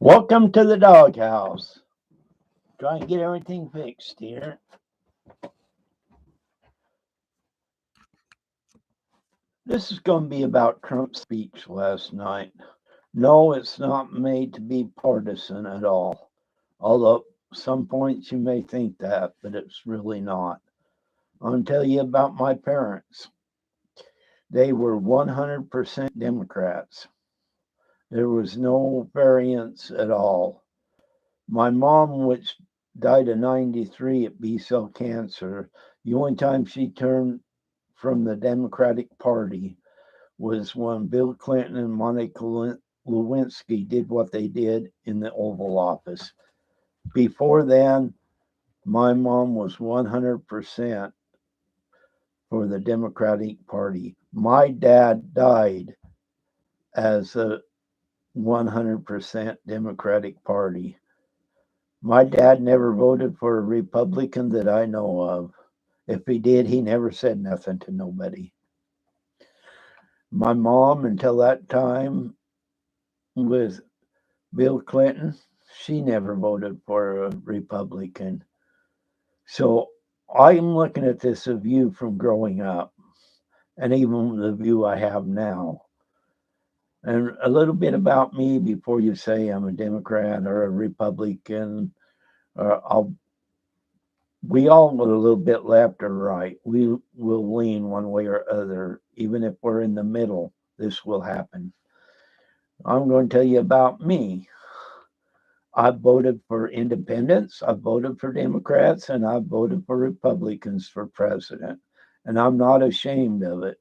Welcome to the doghouse. Try and get everything fixed here. This is going to be about Trump's speech last night. No, it's not made to be partisan at all. Although some points you may think that, but it's really not. I'm going to tell you about my parents. They were 100% Democrats. There was no variance at all. My mom, which died of 93 at B cell cancer, the only time she turned from the Democratic Party was when Bill Clinton and Monica Lewinsky did what they did in the Oval Office. Before then, my mom was 100% for the Democratic Party. My dad died as a 100% Democratic Party. My dad never voted for a Republican that I know of. If he did, he never said nothing to nobody. My mom, until that time with Bill Clinton, she never voted for a Republican. So I'm looking at this a view from growing up, and even the view I have now. And a little bit about me before you say I'm a Democrat or a Republican. We all go a little bit left or right. We will lean one way or other. Even if we're in the middle, this will happen. I'm going to tell you about me. I voted for independents, I voted for Democrats, and I voted for Republicans for president. And I'm not ashamed of it.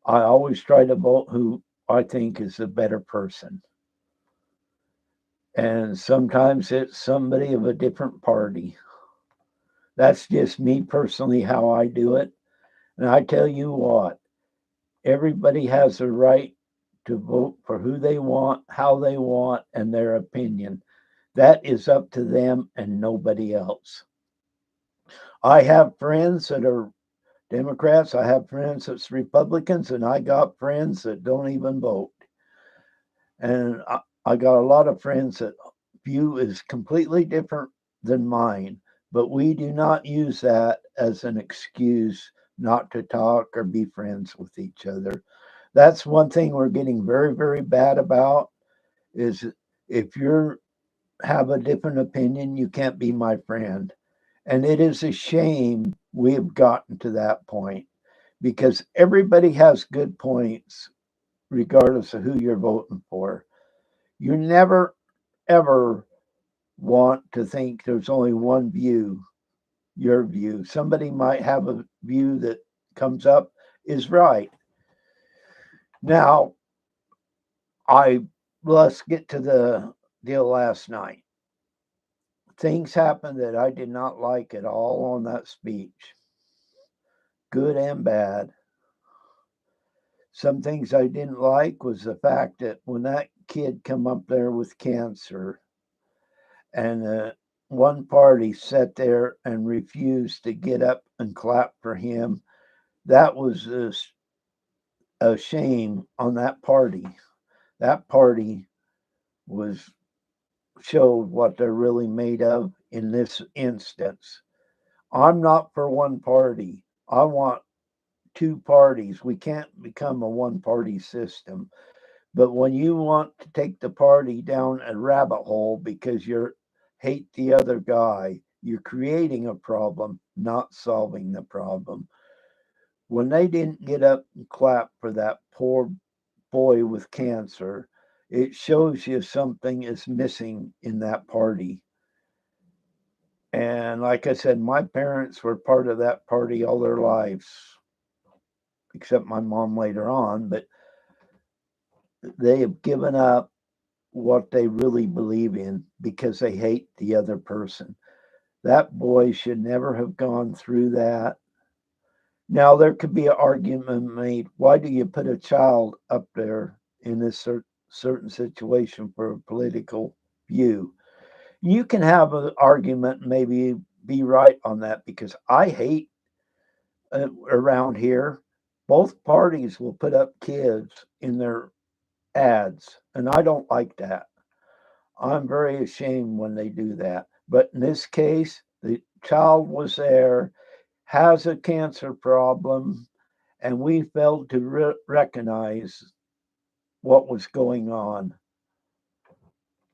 I always try to vote who I think is a better person. And sometimes it's somebody of a different party. That's just me personally how I do it. And I tell you what, everybody has a right to vote for who they want, how they want, and their opinion. That is up to them and nobody else. I have friends that are Democrats, I have friends that's Republicans, and I got friends that don't even vote. And I got a lot of friends that view is completely different than mine, but we do not use that as an excuse not to talk or be friends with each other. That's one thing we're getting very, very bad about is if you have a different opinion, you can't be my friend. And it is a shame we have gotten to that point because everybody has good points regardless of who you're voting for. You never, ever want to think there's only one view, your view. Somebody might have a view that comes up is right. Now, I let's get to the deal last night. Things happened that I did not like at all on that speech, good and bad. Some things I didn't like was the fact that when that kid come up there with cancer and one party sat there and refused to get up and clap for him, that was a shame on that party. That party was showed what they're really made of in this instance. I'm not for one party. I want two parties. We can't become a one party system. But when you want to take the party down a rabbit hole because you hate the other guy, you're creating a problem, not solving the problem. When they didn't get up and clap for that poor boy with cancer, it shows you something is missing in that party. And like I said, my parents were part of that party all their lives, except my mom later on, but they have given up what they really believe in because they hate the other person. That boy should never have gone through that. Now, there could be an argument made why do you put a child up there in this certain situation for a political view? You can have an argument, maybe be right on that because I hate around here. Both parties will put up kids in their ads, and I don't like that. I'm very ashamed when they do that. But in this case, the child was there, has a cancer problem, and we failed to recognize what was going on,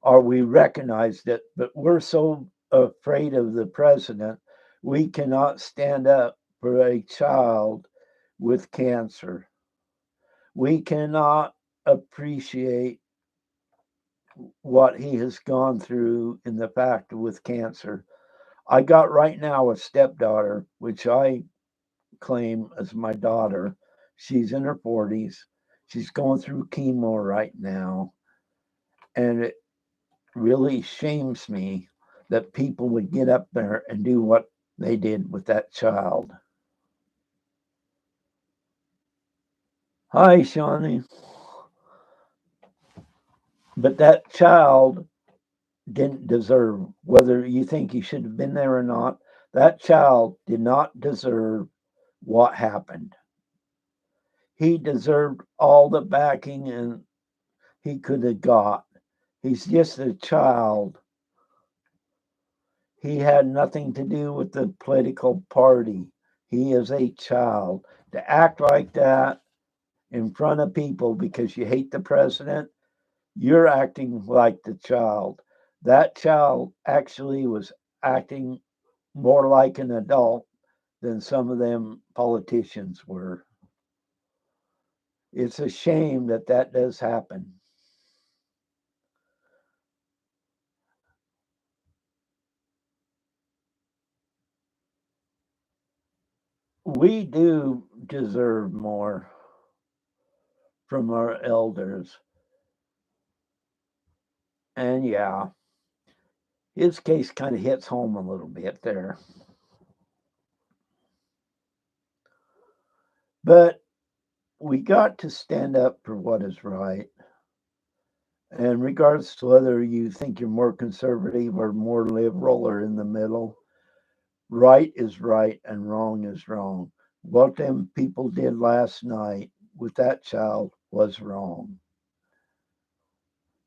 or we recognized it, but we're so afraid of the president, we cannot stand up for a child with cancer. We cannot appreciate what he has gone through in the fact with cancer. I got right now a stepdaughter, which I claim as my daughter. She's in her 40s. She's going through chemo right now. And it really shames me that people would get up there and do what they did with that child. Hi, Shawnee. But that child didn't deserve, whether you think he should have been there or not, that child did not deserve what happened. He deserved all the backing and he could have got. He's just a child. He had nothing to do with the political party. He is a child. To act like that in front of people because you hate the president, you're acting like the child. That child actually was acting more like an adult than some of them politicians were. It's a shame that that does happen. We do deserve more from our elders. And yeah, his case kind of hits home a little bit there. But we got to stand up for what is right. And regardless to whether you think you're more conservative or more liberal or in the middle, right is right and wrong is wrong. What them people did last night with that child was wrong.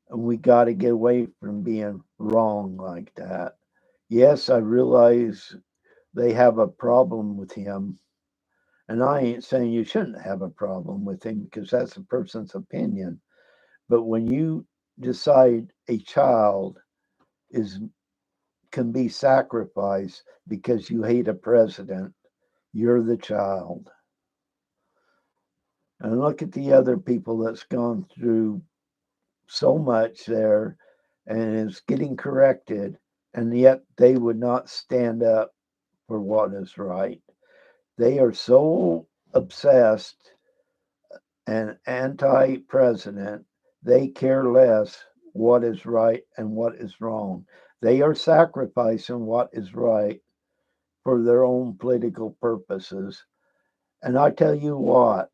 And we got to get away from being wrong like that. Yes, I realize they have a problem with him. And I ain't saying you shouldn't have a problem with him because that's a person's opinion. But when you decide a child is can be sacrificed because you hate a president, you're the child. And look at the other people that's gone through so much there and is getting corrected, and yet they would not stand up for what is right. They are so obsessed and anti president, they care less what is right and what is wrong. They are sacrificing what is right for their own political purposes. And I tell you what,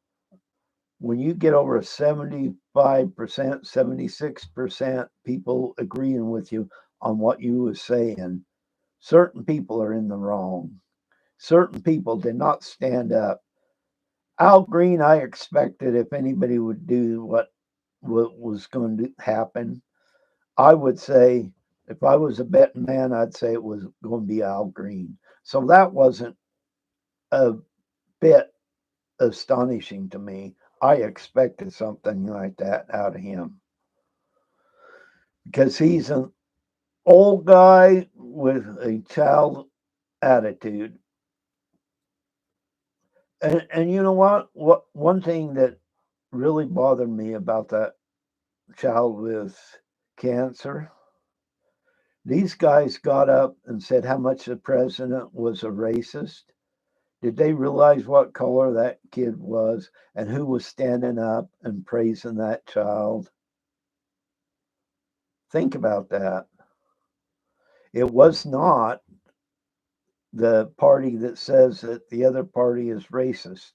when you get over 75%, 76% people agreeing with you on what you were saying, certain people are in the wrong. Certain people did not stand up. Al Green, I expected if anybody would do what was going to happen, I would say, if I was a betting man, I'd say it was going to be Al Green. So that wasn't a bit astonishing to me. I expected something like that out of him because he's an old guy with a child attitude. And you know what? What one thing that really bothered me about that child with cancer, these guys got up and said how much the president was a racist. Did they realize what color that kid was and who was standing up and praising that child? Think about that. It was not the party that says that the other party is racist.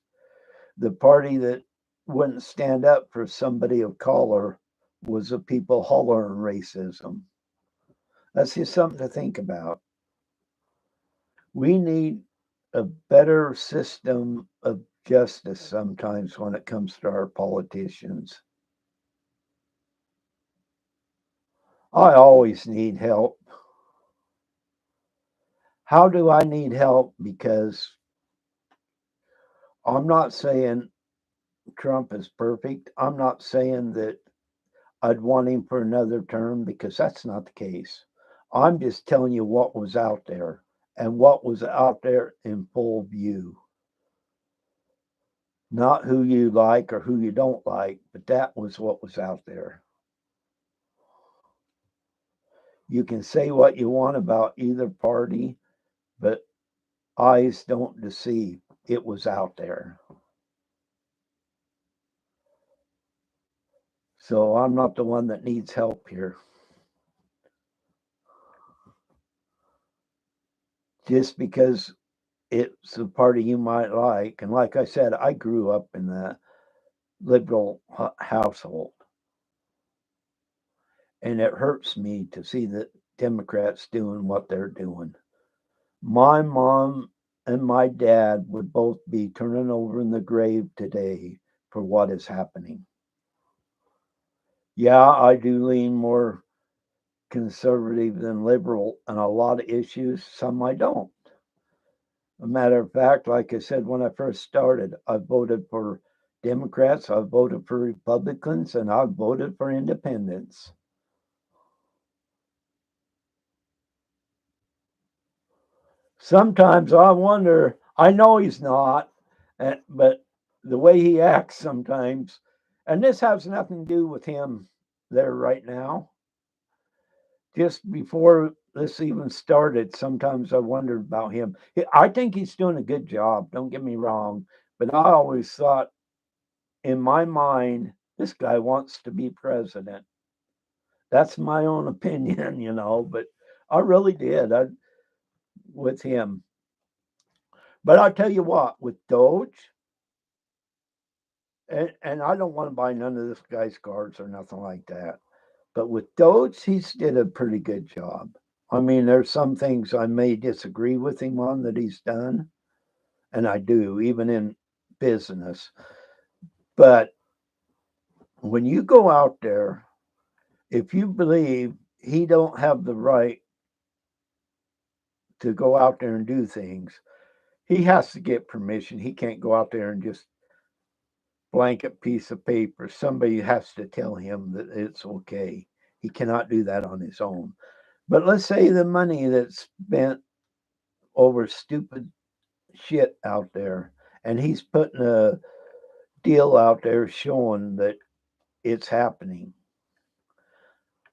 The party that wouldn't stand up for somebody of color was the people hollering racism. That's just something to think about. We need a better system of justice sometimes when it comes to our politicians. I always need help. How do I need help? Because I'm not saying Trump is perfect. I'm not saying that I'd want him for another term because that's not the case. I'm just telling you what was out there and what was out there in full view. Not who you like or who you don't like, but that was what was out there. You can say what you want about either party, but eyes don't deceive. It was out there. So I'm not the one that needs help here. Just because it's a party you might like. And like I said, I grew up in the liberal household. And it hurts me to see the Democrats doing what they're doing. My mom and my dad would both be turning over in the grave today for what is happening. Yeah, I do lean more conservative than liberal on a lot of issues. Some I don't. A matter of fact, like I said when I first started, I voted for Democrats, I voted for Republicans, and I voted for independents. Sometimes I wonder, I know he's not, but the way he acts sometimes, and this has nothing to do with him there right now. Just before this even started, sometimes I wondered about him. I think he's doing a good job, don't get me wrong, but I always thought in my mind, this guy wants to be president. That's my own opinion, but I really did with him. But I'll tell you what, with Doge, and I don't want to buy none of this guy's cars or nothing like that. But with Doge, he's did a pretty good job. I mean, there's some things I may disagree with him on that he's done, and I do, even in business. But when you go out there, if you believe he don't have the right to go out there and do things, he has to get permission. He can't go out there and just blanket piece of paper. Somebody has to tell him that it's okay. He cannot do that on his own. But let's say the money that's spent over stupid shit out there, and he's putting a deal out there showing that it's happening,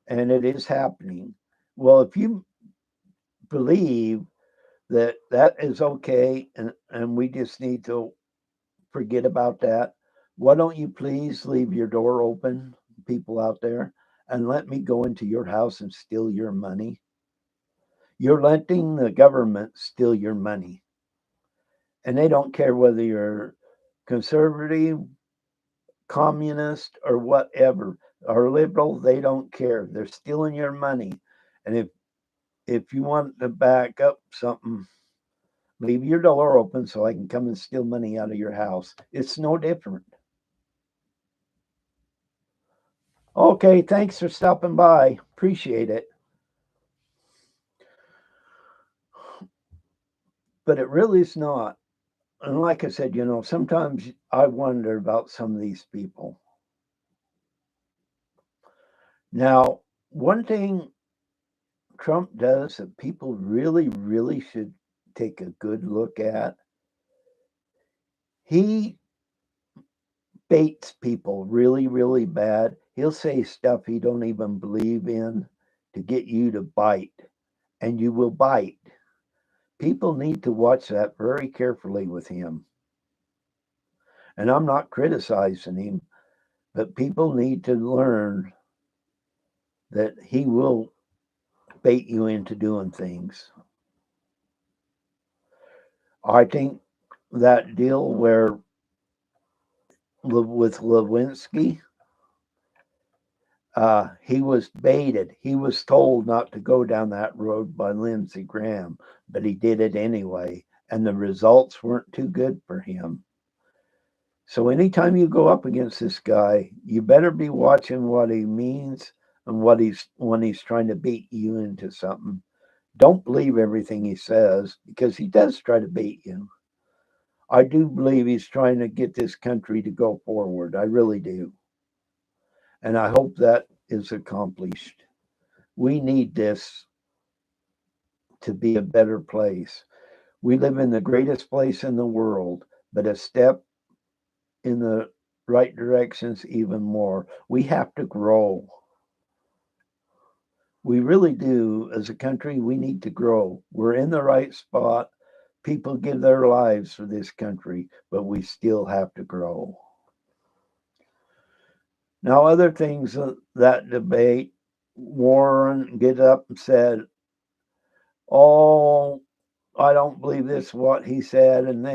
and it is happening. Well, if you believe that that is okay, and we just need to forget about that, why don't you please leave your door open, people out there, and let me go into your house and steal your money? You're letting the government steal your money. And they don't care whether you're conservative, communist, or whatever, or liberal, they don't care. They're stealing your money. And if you want to back up something, leave your door open so I can come and steal money out of your house. It's no different. Okay, thanks for stopping by. Appreciate it. But it really is not. And like I said, sometimes I wonder about some of these people. Now, one thing Trump does that people really, really should take a good look at, he baits people really, really bad. He'll say stuff he don't even believe in to get you to bite, and you will bite. People need to watch that very carefully with him. And I'm not criticizing him, but people need to learn that he will bait you into doing things. I think that deal where with Lewinsky, he was baited. He was told not to go down that road by Lindsey Graham, but he did it anyway, and the results weren't too good for him. So anytime you go up against this guy, you better be watching what he means and what he's when he's trying to beat you into something. Don't believe everything he says because he does try to beat you. I do believe he's trying to get this country to go forward. I really do. And I hope that is accomplished. We need this to be a better place. We live in the greatest place in the world, but a step in the right directions even more. We have to grow. We really do. As a country, we need to grow. We're in the right spot. People give their lives for this country, but we still have to grow. Now, other things that debate, Warren get up and said, "Oh, I don't believe this, what he said, and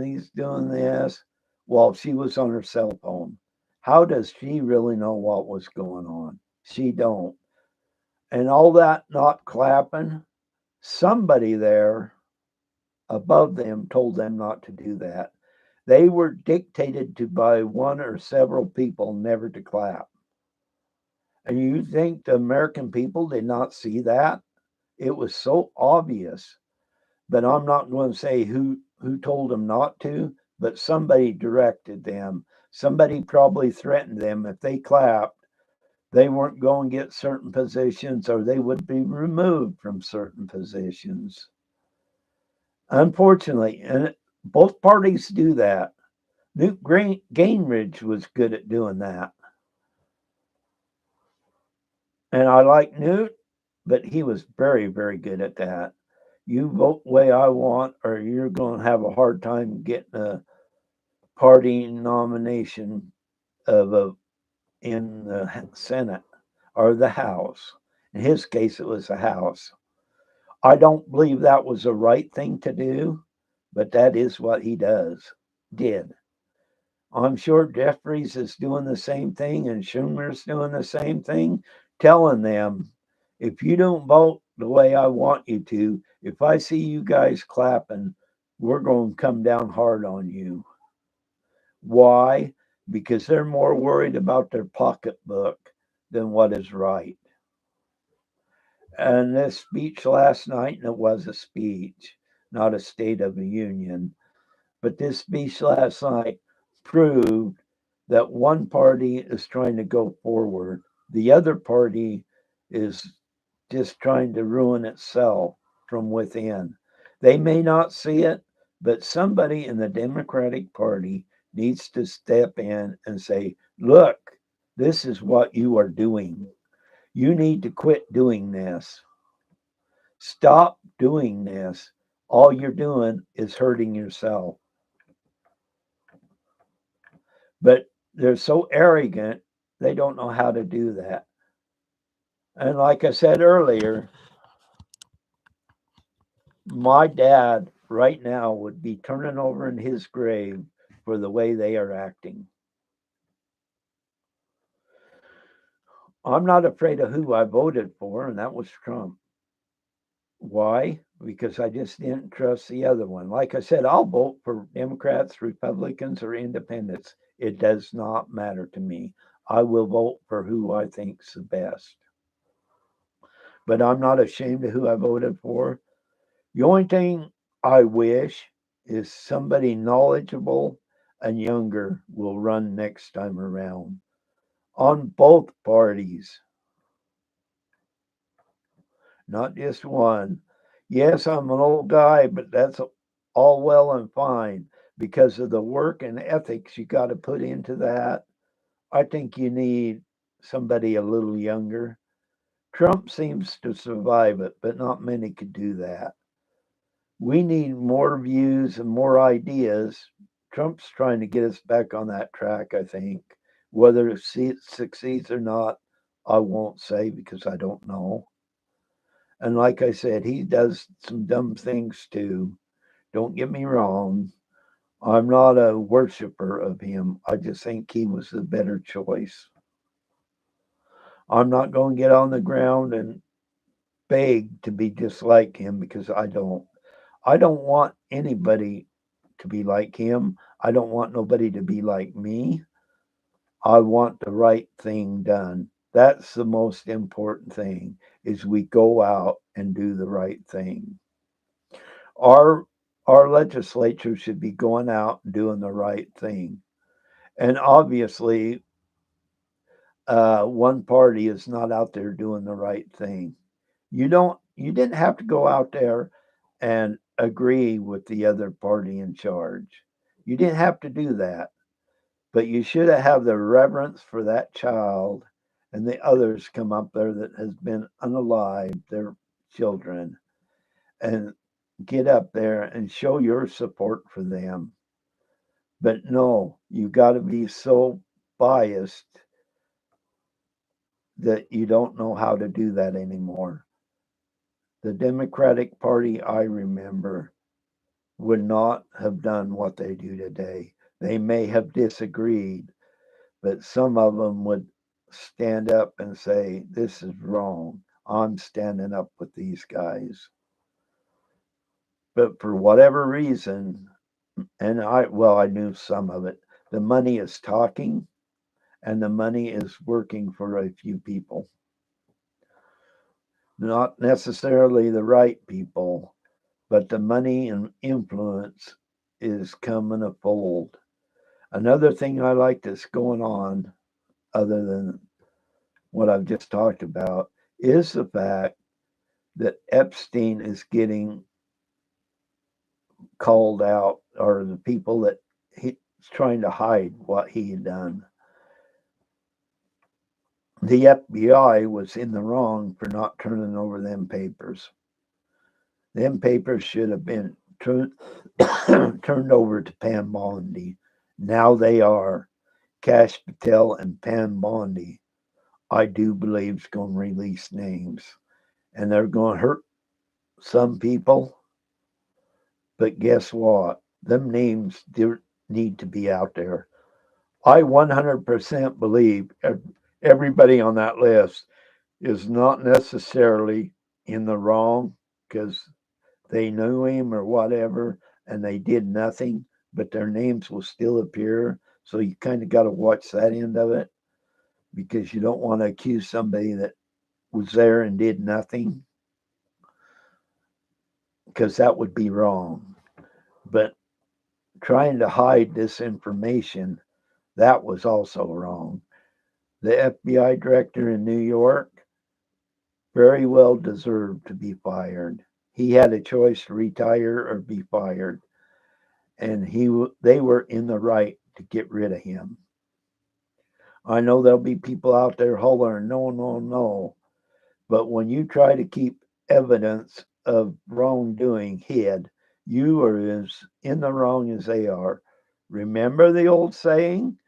he's doing this," while she was on her cell phone. How does she really know what was going on? She don't. And all that not clapping, somebody there above them told them not to do that. They were dictated to by one or several people never to clap. And you think the American people did not see that? It was so obvious. But I'm not going to say who told them not to, but somebody directed them. Somebody probably threatened them if they clapped, they weren't going to get certain positions or they would be removed from certain positions. Unfortunately, and both parties do that. Newt Gingrich was good at doing that. And I like Newt, but he was very, very good at that. You vote the way I want, or you're going to have a hard time getting a party nomination of a in the Senate or the House. In his case, it was the House. I don't believe that was the right thing to do, but that is what he did. I'm sure Jeffries is doing the same thing and Schumer's doing the same thing, telling them, if you don't vote the way I want you to, if I see you guys clapping, we're going to come down hard on you. Why? Because they're more worried about their pocketbook than what is right. And this speech last night, and it was a speech, not a State of the Union, but this speech last night proved that one party is trying to go forward, the other party is just trying to ruin itself from within. They may not see it, but somebody in the Democratic Party needs to step in and say, look, this is what you are doing. You need to quit doing this. Stop doing this. All you're doing is hurting yourself. But they're so arrogant, they don't know how to do that. And like I said earlier, my dad right now would be turning over in his grave for the way they are acting. I'm not afraid of who I voted for, and that was Trump. Why? Because I just didn't trust the other one. Like I said, I'll vote for Democrats, Republicans, or independents. It does not matter to me. I will vote for who I think's the best. But I'm not ashamed of who I voted for. The only thing I wish is somebody knowledgeable and younger will run next time around on both parties, not just one. Yes, I'm an old guy, but that's all well and fine because of the work and ethics you got to put into that. I think you need somebody a little younger. Trump seems to survive it, but not many could do that. We need more views and more ideas. Trump's trying to get us back on that track, I think. Whether it succeeds or not, I won't say because I don't know. And like I said, he does some dumb things too. Don't get me wrong. I'm not a worshiper of him. I just think he was the better choice. I'm not going to get on the ground and beg to be just like him because I don't. I don't want anybody to be like him. I don't want nobody to be like me. I want the right thing done. That's the most important thing is we go out and do the right thing. Our our legislature should be going out and doing the right thing. And obviously, one party is not out there doing the right thing. You didn't have to go out there and agree with the other party in charge. You didn't have to do that, but you should have the reverence for that child and the others come up there that has been unalived, their children, and get up there and show your support for them. But no, you got to be so biased that you don't know how to do that anymore. The Democratic Party, I remember, would not have done what they do today. They may have disagreed, but some of them would stand up and say, "This is wrong. I'm standing up with these guys." But for whatever reason, and I knew some of it, the money is talking and the money is working for a few people, not necessarily the right people, but the money and influence is coming a fold. Another thing I like that's going on, other than what I've just talked about, is the fact that Epstein is getting called out, or the people that he's trying to hide what he had done. The FBI was in the wrong for not turning over them papers. Them papers should have been turned over to Pam Bondi. Now they are. Cash Patel and Pam Bondi, I do believe, is going to release names. And they're going to hurt some people. But guess what? Them names do need to be out there. I 100% believe everybody on that list is not necessarily in the wrong because they knew him or whatever and they did nothing, but their names will still appear. So you kind of got to watch that end of it because you don't want to accuse somebody that was there and did nothing because that would be wrong. But trying to hide this information, that was also wrong. The FBI director in New York very well deserved to be fired. He had a choice to retire or be fired, and they were in the right to get rid of him. I know there'll be people out there hollering, no, no, no. But when you try to keep evidence of wrongdoing hid, you are as in the wrong as they are. Remember the old saying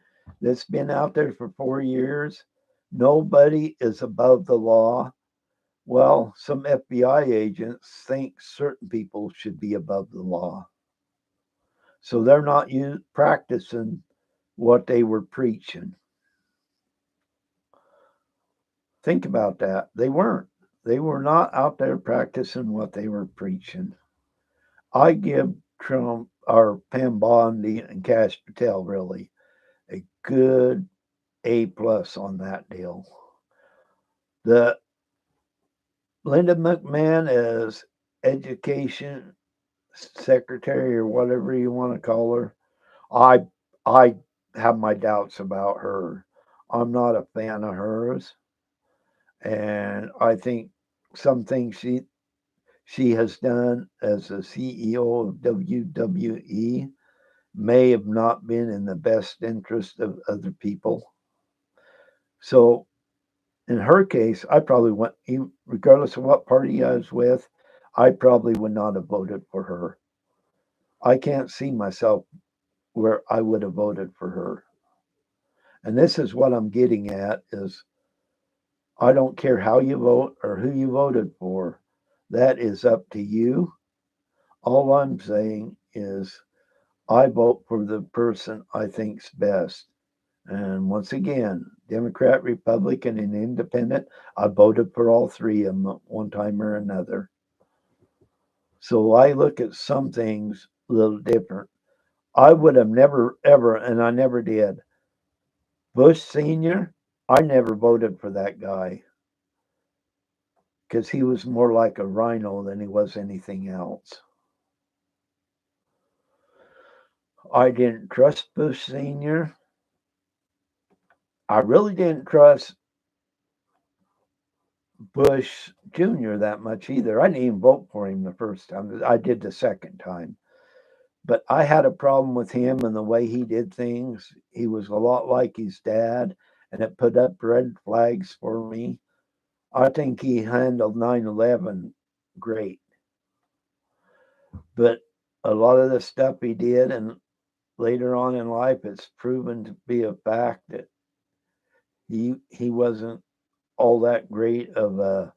that's been out there for 4 years? Nobody is above the law. Well, some FBI agents think certain people should be above the law. So they're not practicing what they were preaching. Think about that. They weren't. They were not out there practicing what they were preaching. I give Trump or Pam Bondi and Cash Patel really a good A+ on that deal. The Linda McMahon as education secretary or whatever you want to call her, I I have my doubts about her. I'm not a fan of hers, and I think some things she has done as a CEO of WWE may have not been in the best interest of other people. So in her case, I probably went, regardless of what party I was with, I probably would not have voted for her. I can't see myself where I would have voted for her. And this is what I'm getting at is I don't care how you vote or who you voted for. That is up to you. All I'm saying is I vote for the person I think's best. And once again, Democrat, Republican, and Independent, I voted for all three of them at one time or another. So I look at some things a little different. I would have never, ever, and I never did. Bush Sr., I never voted for that guy because he was more like a rhino than he was anything else. I didn't trust Bush Sr. I really didn't trust Bush Jr. that much either. I didn't even vote for him the first time. I did the second time. But I had a problem with him and the way he did things. He was a lot like his dad, and it put up red flags for me. I think he handled 9/11 great. But a lot of the stuff he did, and later on in life, it's proven to be a fact that he wasn't all that great of a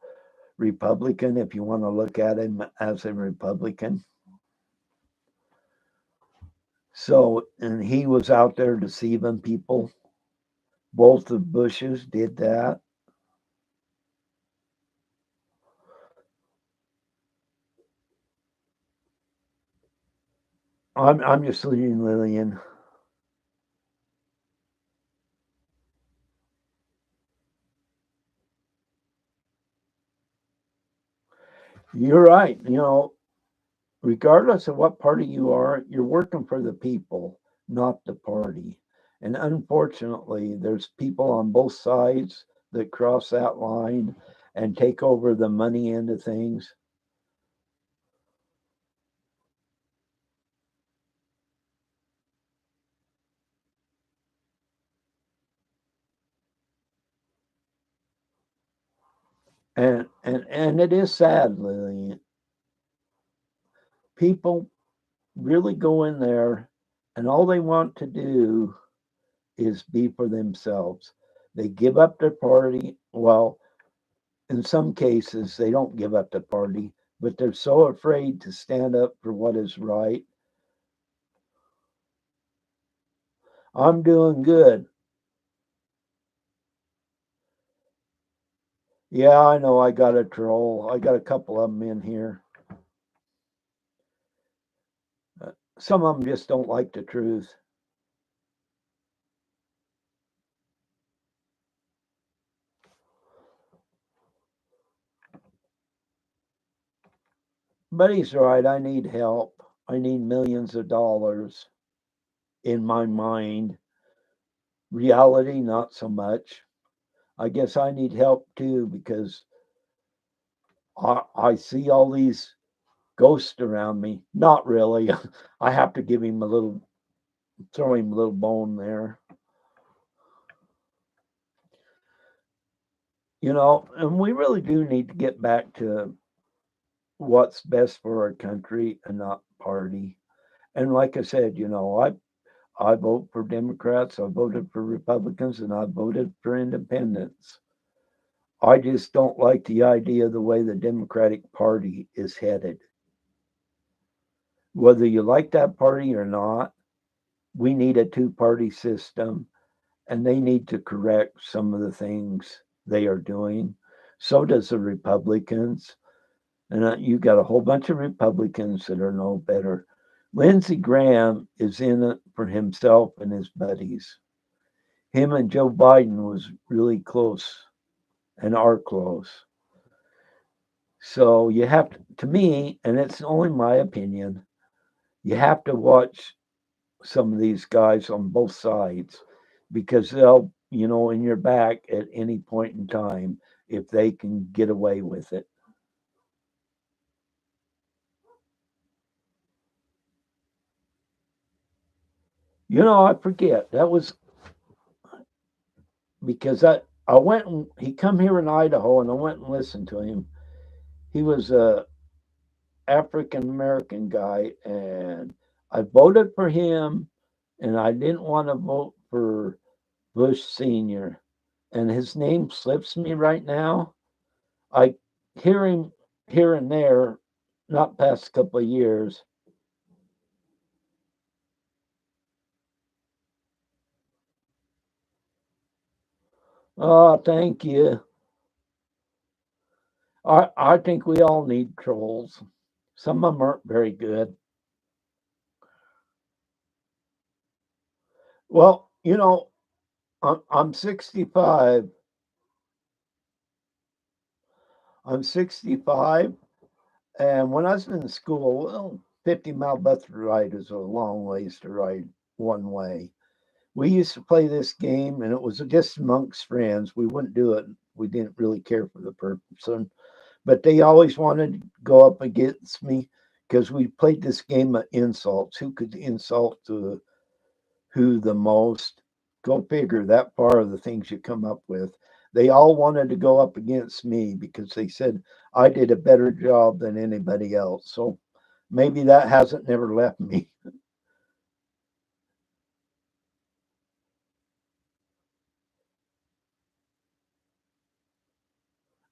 Republican, if you want to look at him as a Republican. So, and he was out there deceiving people. Both the Bushes did that. I'm just leaving Lillian. You're right. Regardless of what party you are, you're working for the people, not the party. And unfortunately, there's people on both sides that cross that line and take over the money end of things. And it is sad, Lillian. People really go in there and all they want to do is be for themselves. They give up their party. Well, in some cases, they don't give up the party, but they're so afraid to stand up for what is right. I'm doing good. Yeah, I know I got a troll. I got a couple of them in here. Some of them just don't like the truth. But he's right. I need help. I need millions of dollars in my mind. Reality, not so much. I guess I need help too because I see all these ghosts around me. Not really. I have to give him a little, throw him a little bone there. And we really do need to get back to what's best for our country and not party. And like I said, I vote for Democrats, I voted for Republicans, and I voted for independents. I just don't like the idea of the way the Democratic Party is headed. Whether you like that party or not, we need a two-party system, and they need to correct some of the things they are doing. So does the Republicans. And you got a whole bunch of Republicans that are no better. Lindsey Graham is in it for himself and his buddies. Him and Joe Biden was really close and are close. So you have to me, and it's only my opinion, you have to watch some of these guys on both sides because they'll, in your back at any point in time if they can get away with it. I forget. That was because I went and he come here in Idaho and I went and listened to him. He was a African American guy and I voted for him and I didn't want to vote for Bush Sr. And his name slips me right now. I hear him here and there, not past a couple of years. Oh, thank you. I think we all need trolls. Some of them aren't very good. Well, I'm 65. I'm 65, and when I was in school, well, 50-mile bus ride is a long ways to ride one way. We used to play this game, and it was just amongst friends. We wouldn't do it. We didn't really care for the person, but they always wanted to go up against me because we played this game of insults. Who could insult who the most? Go figure. That far of the things you come up with. They all wanted to go up against me because they said I did a better job than anybody else. So maybe that hasn't never left me.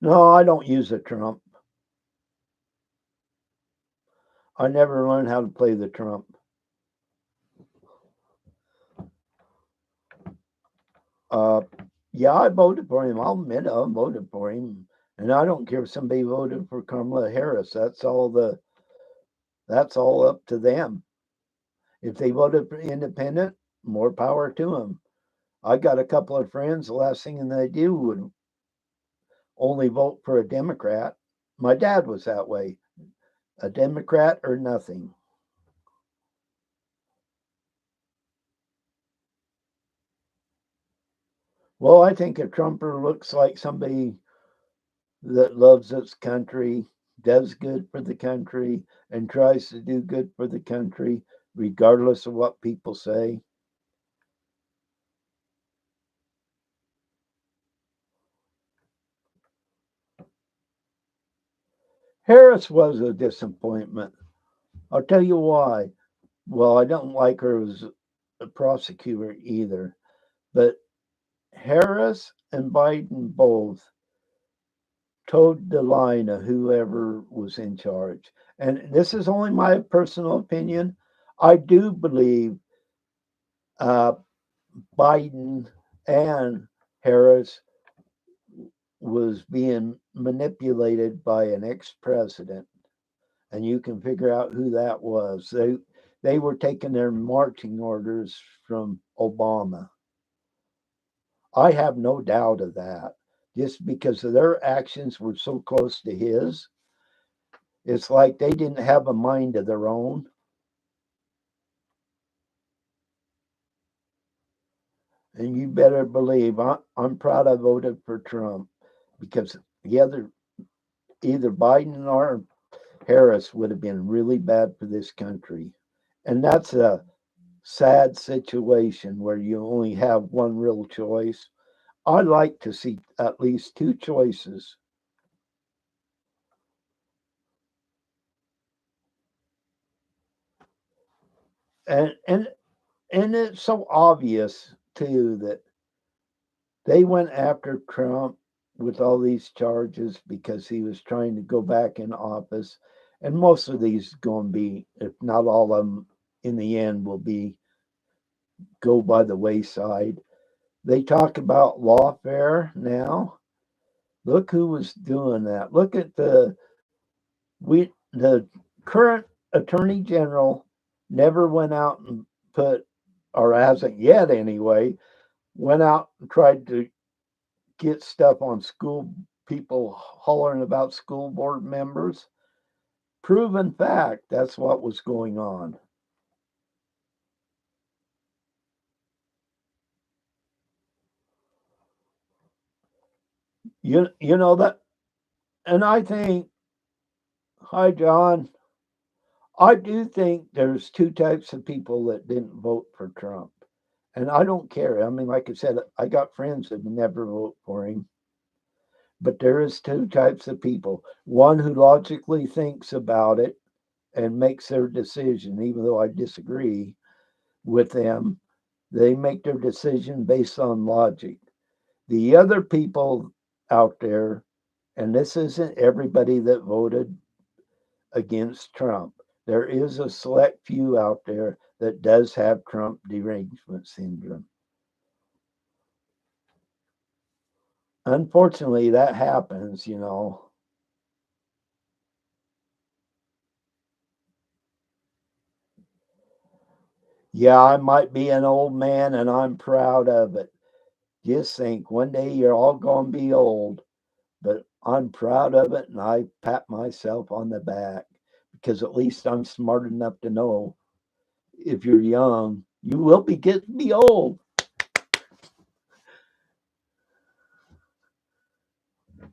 No, I don't use a trump. I never learned how to play the trump. Uh, yeah, I voted for him. I'll admit I voted for him, and I don't care if somebody voted for Kamala Harris. That's all up to them. If they voted for independent, more power to them. I got a couple of friends. The last thing they do would only vote for a Democrat. My dad was that way, a Democrat or nothing. Well, I think a Trumper looks like somebody that loves its country, does good for the country, and tries to do good for the country, regardless of what people say. Harris was a disappointment. I'll tell you why. Well, I don't like her as a prosecutor either, but Harris and Biden both towed the line of whoever was in charge. And this is only my personal opinion. I do believe uh, Biden and Harris was being manipulated by an ex-president, and you can figure out who that was. They were taking their marching orders from Obama. I have no doubt of that. Just because of their actions were so close to his, it's like they didn't have a mind of their own. And you better believe I'm proud I voted for Trump because the other, either Biden or Harris, would have been really bad for this country. And that's a sad situation where you only have one real choice. I'd like to see at least two choices. And and and it's so obvious too that they went after Trump with all these charges because he was trying to go back in office. And most of these going to be, if not all of them, in the end will be go by the wayside. They talk about lawfare now. Look who was doing that. Look at the current attorney general never went out and put, or hasn't yet anyway, went out and tried to get stuff on school people hollering about school board members. Proven fact, that's what was going on. You know that, and I think, hi John, I do think there's two types of people that didn't vote for Trump. And I don't care. I mean, like I said, I got friends that never vote for him. But there is two types of people. One who logically thinks about it and makes their decision, even though I disagree with them. They make their decision based on logic. The other people out there, and this isn't everybody that voted against Trump. There is a select few out there that does have Trump derangement syndrome. Unfortunately, that happens. Yeah, I might be an old man and I'm proud of it. Just think, one day you're all going to be old, but I'm proud of it and I pat myself on the back because at least I'm smart enough to know if you're young, you will be getting to be old.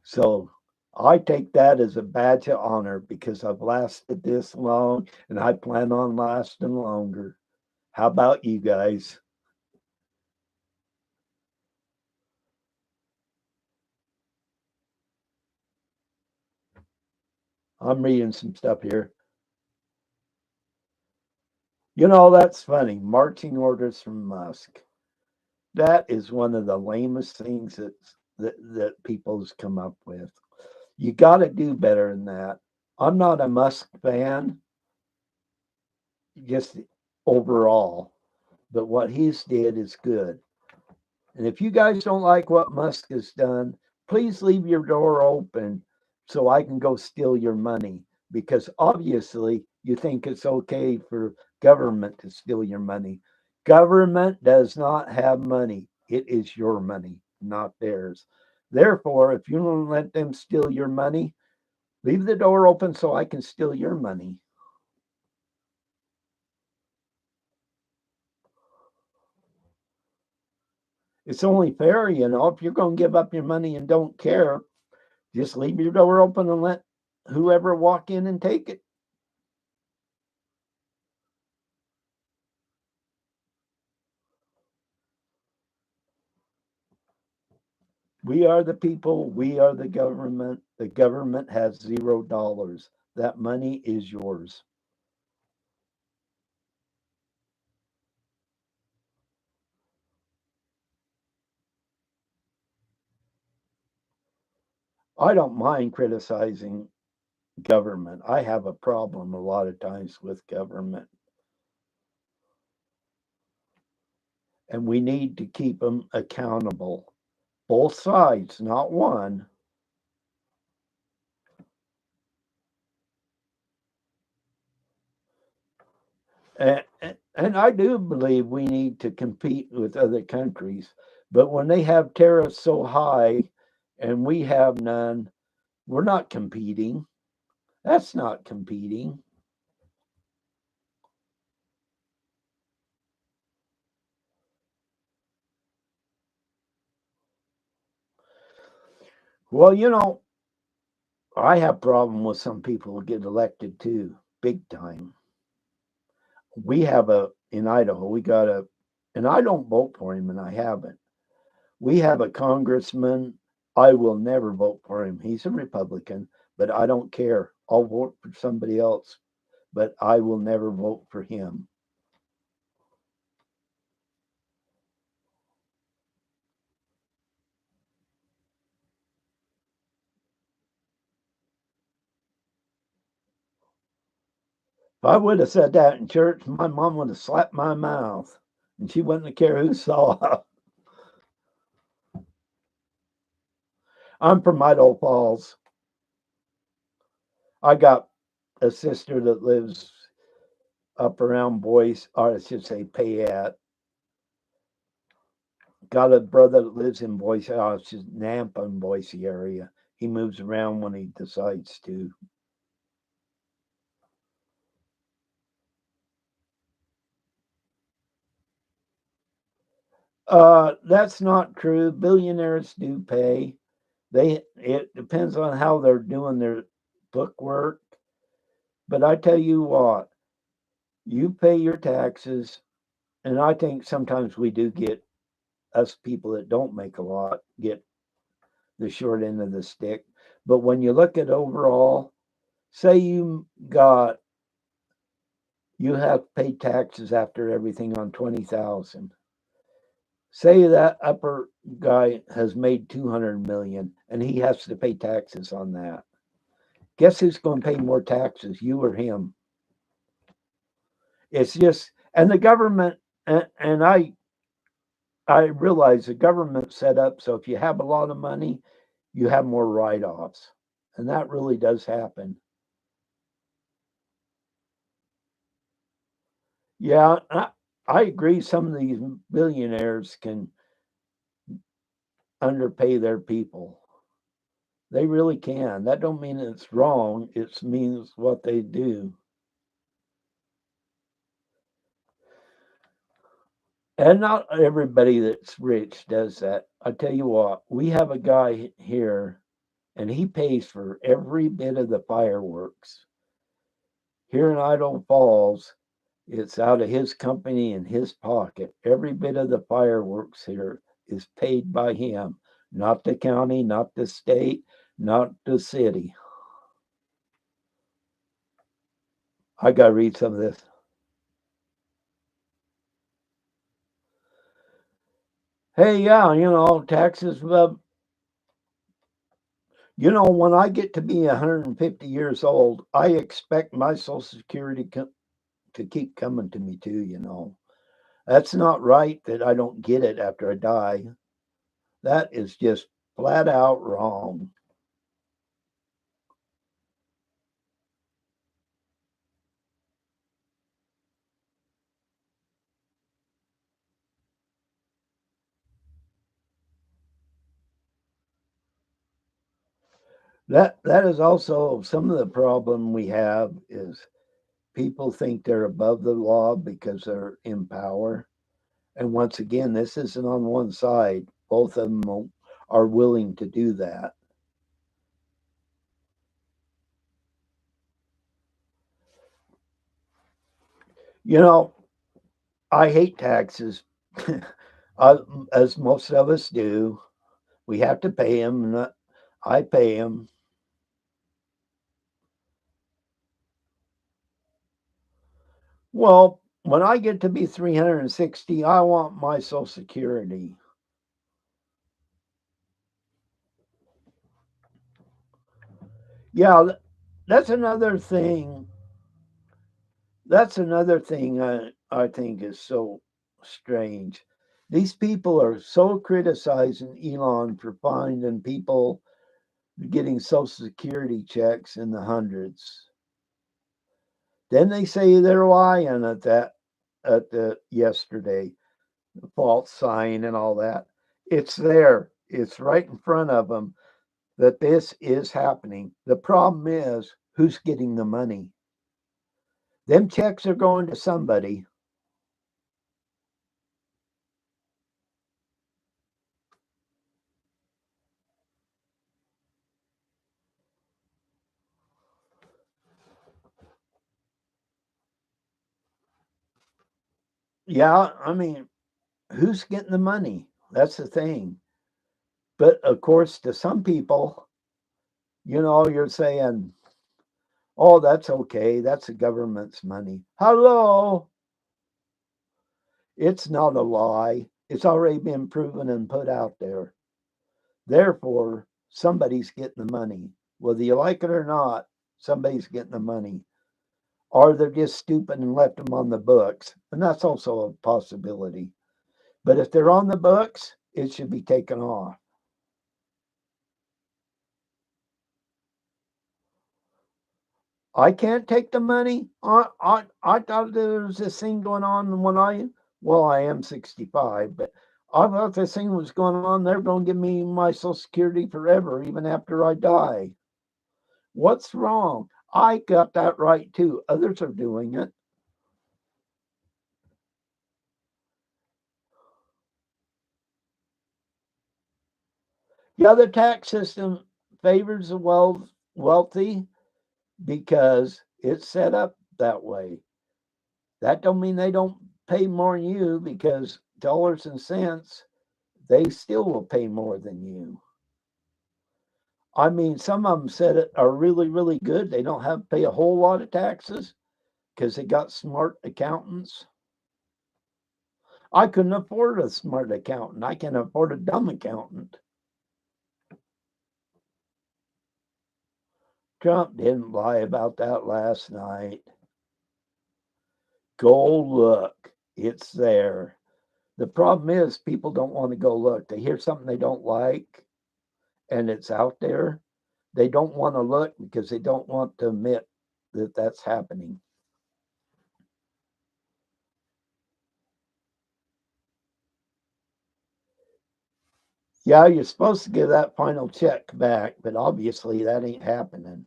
So I take that as a badge of honor because I've lasted this long and I plan on lasting longer. How about you guys? I'm reading some stuff here. That's funny. Marching orders from Musk. That is one of the lamest things that people's come up with. You got to do better than that. I'm not a Musk fan, just overall, but what he's did is good. And if you guys don't like what Musk has done, please leave your door open so I can go steal your money because obviously you think it's okay for government to steal your money. Government does not have money, it is your money, not theirs. Therefore, if you don't let them steal your money, leave the door open so I can steal your money. It's only fair, if you're going to give up your money and don't care, just leave your door open and let whoever walk in and take it. We are the people. We are the government. The government has $0. That money is yours. I don't mind criticizing government. I have a problem a lot of times with government, and we need to keep them accountable. Both sides, not one. And I do believe we need to compete with other countries. But when they have tariffs so high and we have none, we're not competing. That's not competing. Well, I have problem with some people who get elected too, big time. We have in Idaho, we got and I don't vote for him and I haven't. We have a congressman. I will never vote for him. He's a Republican, but I don't care. I'll vote for somebody else, but I will never vote for him. If I would have said that in church, my mom would have slapped my mouth and she wouldn't have cared who saw. I'm from Idaho Falls. I got a sister that lives up around Boise, or I should say Payette. Got a brother that lives in Boise, it's just Nampa and Boise area. He moves around when he decides to. That's not true. Billionaires do pay. It depends on how they're doing their book work. But I tell you what, you pay your taxes, and I think sometimes we do get us people that don't make a lot get the short end of the stick. But when you look at overall, say you have paid taxes after everything on 20,000. Say that upper guy has made 200 million and he has to pay taxes on that. Guess who's going to pay more taxes, you or him? It's just, and the government, and I realize the government set up so if you have a lot of money, you have more write offs. And that really does happen. Yeah, I agree. Some of these billionaires can underpay their people. They really can. That don't mean it's wrong. It means what they do. And not everybody that's rich does that. I tell you what, we have a guy here and he pays for every bit of the fireworks. Here in Idaho Falls, it's out of his company and his pocket. Every bit of the fireworks here is paid by him, not the county, not the state, not the city. I got to read some of this. Hey, yeah, taxes. When I get to be 150 years old, I expect my Social Security to keep coming to me too. That's not right that I don't get it after I die. That is just flat out wrong. That is also some of the problem we have is people think they're above the law because they're in power. And once again, this isn't on one side. Both of them are willing to do that. You know, I hate taxes, I, as most of us do. We have to pay them. And I pay them. Well, when I get to be 360, I want my Social Security. Yeah, that's another thing. That's another thing I think is so strange. These people are so criticizing Elon for finding people getting Social Security checks in the hundreds. Then they say they're lying at the yesterday, the false sign and all that. It's there. It's right in front of them that this is happening. The problem is who's getting the money. Them checks are going to somebody. Yeah, I mean, who's getting the money? That's the thing. But of course, to some people, you're saying, oh, that's okay. That's the government's money. Hello. It's not a lie. It's already been proven and put out there. Therefore, somebody's getting the money. Whether you like it or not, somebody's getting the money. Or they're just stupid and left them on the books. And that's also a possibility. But if they're on the books, it should be taken off. I can't take the money. I thought there was this thing going on when I am 65, but I thought this thing was going on. They're going to give me my Social Security forever, even after I die. What's wrong? I got that right too. Others are doing it. Yeah, the tax system favors the wealthy because it's set up that way. That don't mean they don't pay more than you because dollars and cents, they still will pay more than you. I mean, some of them said it are really, really good. They don't have to pay a whole lot of taxes because they got smart accountants. I couldn't afford a smart accountant. I can afford a dumb accountant. Trump didn't lie about that last night. Go look. It's there. The problem is people don't want to go look. They hear something they don't like and it's out there. They don't want to look because they don't want to admit that that's happening. Yeah, you're supposed to give that final check back, but obviously that ain't happening.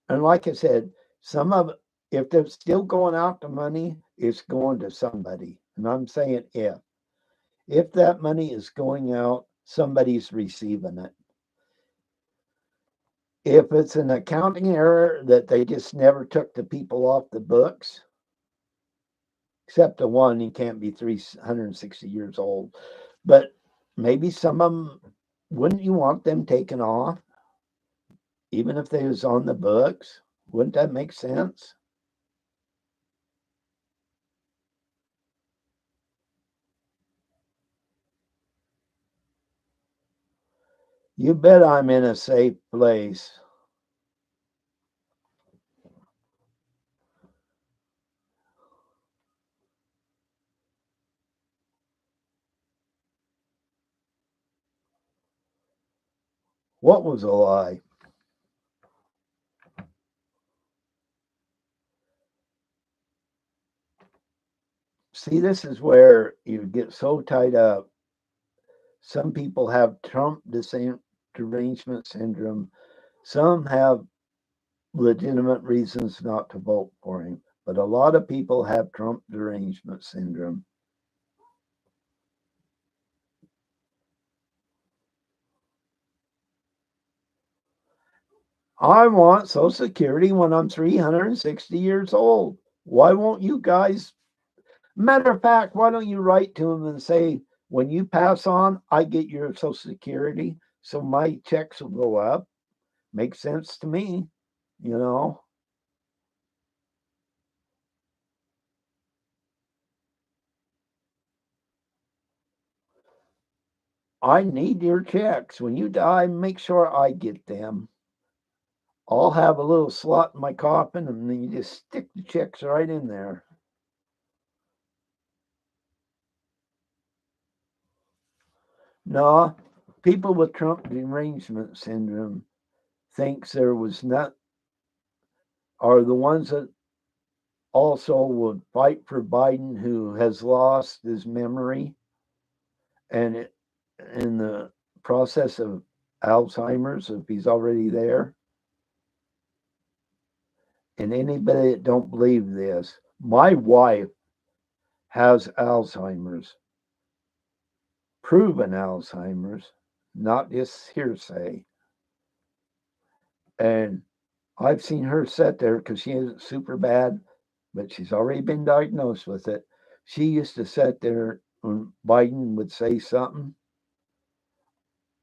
And like I said, some of it, if they're still going out the money, it's going to somebody. And I'm saying if. If that money is going out, somebody's receiving it. If it's an accounting error that they just never took the people off the books, except the one, he can't be 360 years old. But maybe some of them, wouldn't you want them taken off, even if they was on the books? Wouldn't that make sense? You bet I'm in a safe place. What was a lie? See, this is where you get so tied up. Some people have Trump derangement syndrome. Some have legitimate reasons not to vote for him. But a lot of people have Trump derangement syndrome. I want Social Security when I'm 360 years old. Why won't you guys? Matter of fact, why don't you write to them and say, when you pass on, I get your Social Security, so my checks will go up? Makes sense to me, you know. I need your checks. When you die, make sure I get them. I'll have a little slot in my coffin and then you just stick the checks right in there. No, people with Trump derangement syndrome thinks there was not are the ones that also would fight for Biden who has lost his memory and in the process of Alzheimer's if he's already there. And anybody that don't believe this, my wife has Alzheimer's, proven Alzheimer's, not just hearsay. And I've seen her sit there because she is super bad, but she's already been diagnosed with it. She used to sit there when Biden would say something.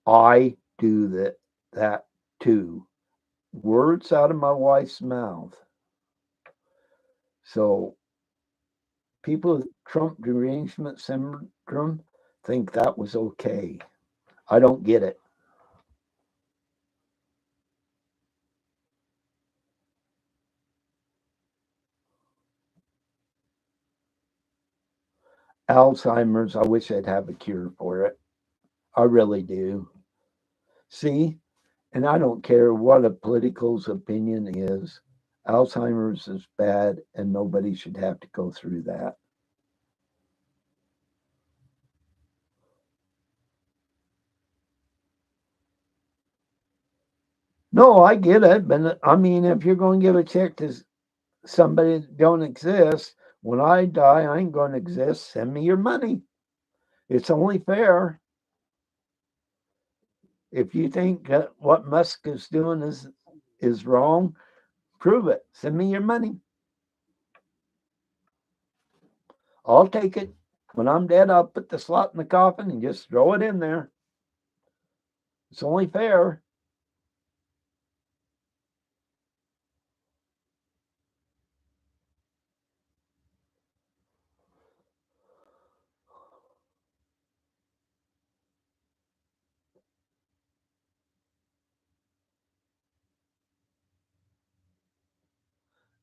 I do that too. Words out of my wife's mouth. So people with Trump derangement syndrome think that was okay. I don't get it. Alzheimer's, I wish I'd have a cure for it. I really do. See, and I don't care what a political's opinion is. Alzheimer's is bad, and nobody should have to go through that. No, I get it, but I mean, if you're going to give a check to somebody that don't exist, when I die, I ain't going to exist. Send me your money. It's only fair. If you think that what Musk is doing is wrong, prove it. Send me your money. I'll take it. When I'm dead, I'll put the slot in the coffin and just throw it in there. It's only fair.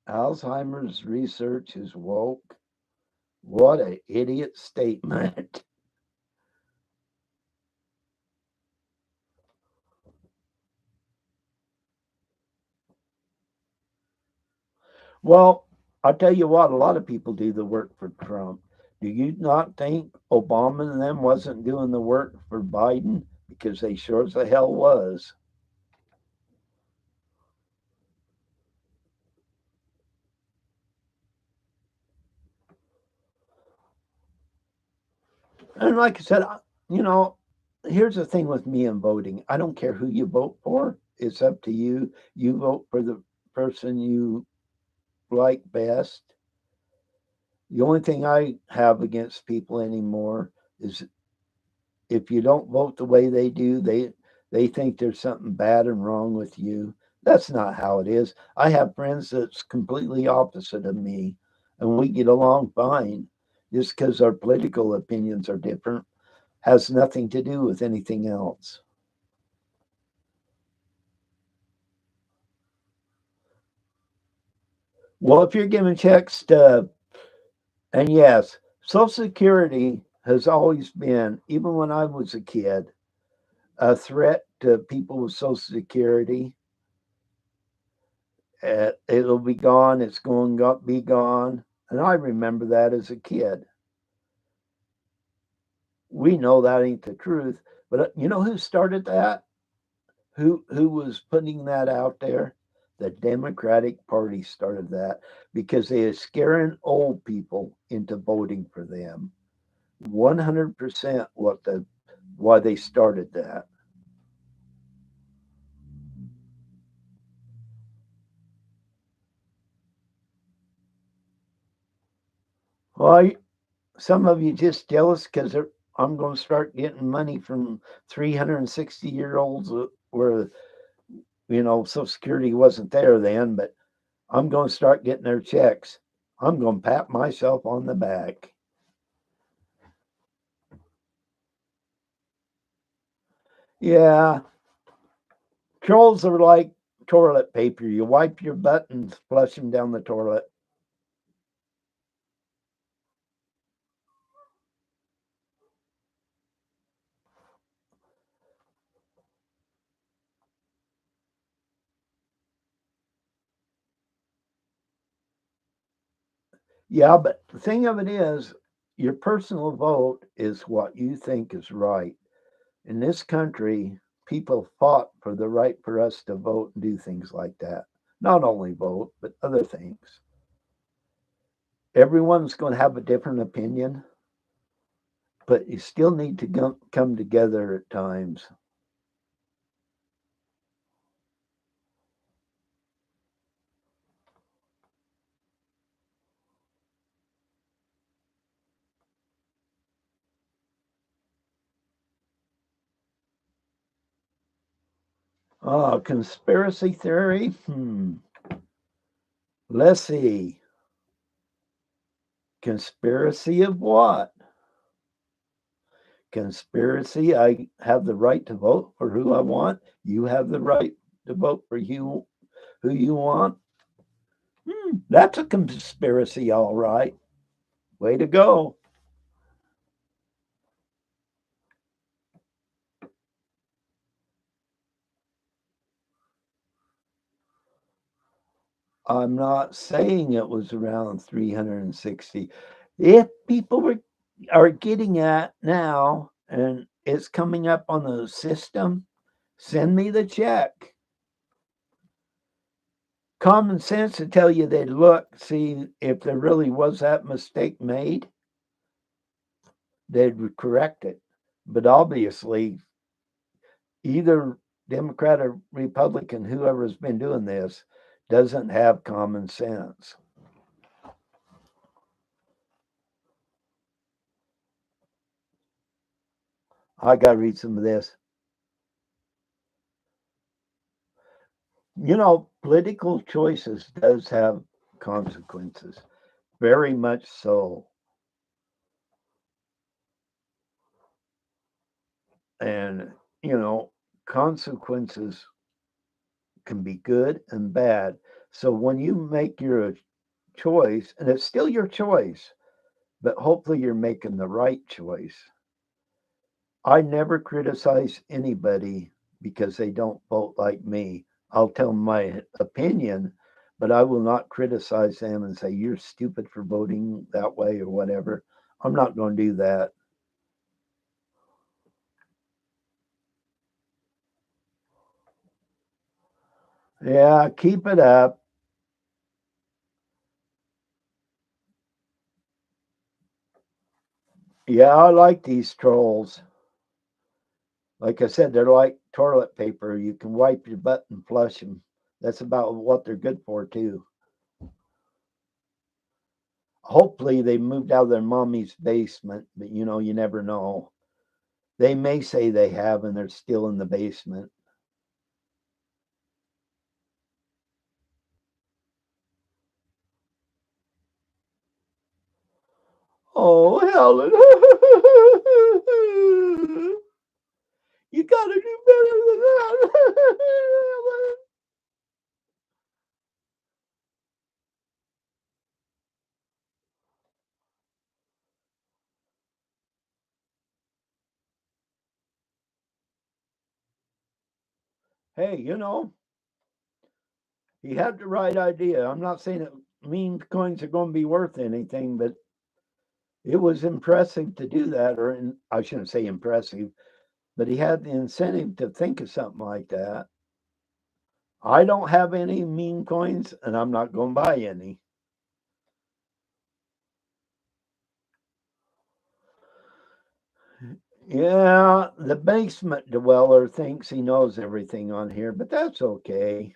Alzheimer's research is woke. What an idiot statement. Well, I'll tell you what, a lot of people do the work for Trump. Do you not think Obama and them wasn't doing the work for Biden? Because they sure as the hell was. And like I said, you know, here's the thing with me and voting. I don't care who you vote for. It's up to you. You vote for the person you like best. The only thing I have against people anymore is if you don't vote the way they do, they think there's something bad and wrong with you. That's not how it is. I have friends that's completely opposite of me, and we get along fine. Just because our political opinions are different has nothing to do with anything else. Well, if you're giving checks to, and yes, Social Security has always been, even when I was a kid, a threat to people with Social Security. It'll be gone. It's going to be gone. And I remember that as a kid. We know that ain't the truth, but you know who started that? Who was putting that out there? The Democratic Party started that because they are scaring old people into voting for them. 100% what the why they started that. Well, some of you just jealous because I'm going to start getting money from 360-year-olds where, Social Security wasn't there then, but I'm going to start getting their checks. I'm going to pat myself on the back. Yeah, trolls are like toilet paper. You wipe your butt and flush them down the toilet. Yeah, but the thing of it is, your personal vote is what you think is right. In this country, people fought for the right for us to vote and do things like that. Not only vote, but other things. Everyone's going to have a different opinion, but you still need to come together at times. Oh, conspiracy theory? Let's see. Conspiracy of what? Conspiracy. I have the right to vote for who I want. You have the right to vote for who you want. That's a conspiracy, all right. Way to go. I'm not saying it was around 360. If people are getting at now and it's coming up on the system, send me the check. Common sense to tell you they'd look, see if there really was that mistake made, they'd correct it. But obviously, either Democrat or Republican, whoever's been doing this, doesn't have common sense. I got to read some of this. Political choices does have consequences, very much so. And, you know, consequences can be good and bad. So when you make your choice, and it's still your choice, but hopefully you're making the right choice. I never criticize anybody because they don't vote like me. I'll tell them my opinion, but I will not criticize them and say, you're stupid for voting that way or whatever. I'm not going to do that. Yeah, keep it up. Yeah, I like these trolls. Like I said, they're like toilet paper. You can wipe your butt and flush them. That's about what they're good for, too. Hopefully, they moved out of their mommy's basement, but you never know. They may say they have and they're still in the basement. Oh, Helen. You got to do better than that. Hey, he had the right idea. I'm not saying that meme coins are going to be worth anything, but it was impressive to do that, I shouldn't say impressive, but he had the incentive to think of something like that. I don't have any meme coins, and I'm not going to buy any. Yeah, the basement dweller thinks he knows everything on here, but that's okay.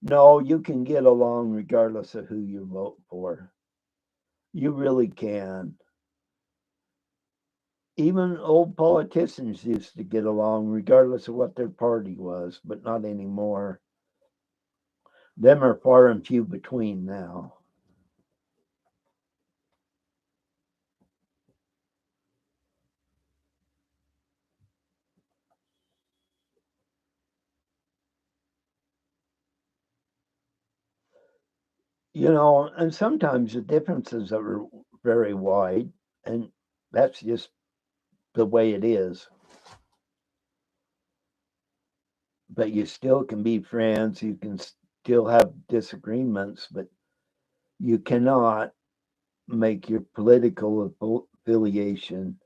No, you can get along regardless of who you vote for. You really can. Even old politicians used to get along regardless of what their party was, but not anymore. Them are far and few between now. And sometimes the differences are very wide, and that's just the way it is. But you still can be friends, you can still have disagreements, but you cannot make your political affiliation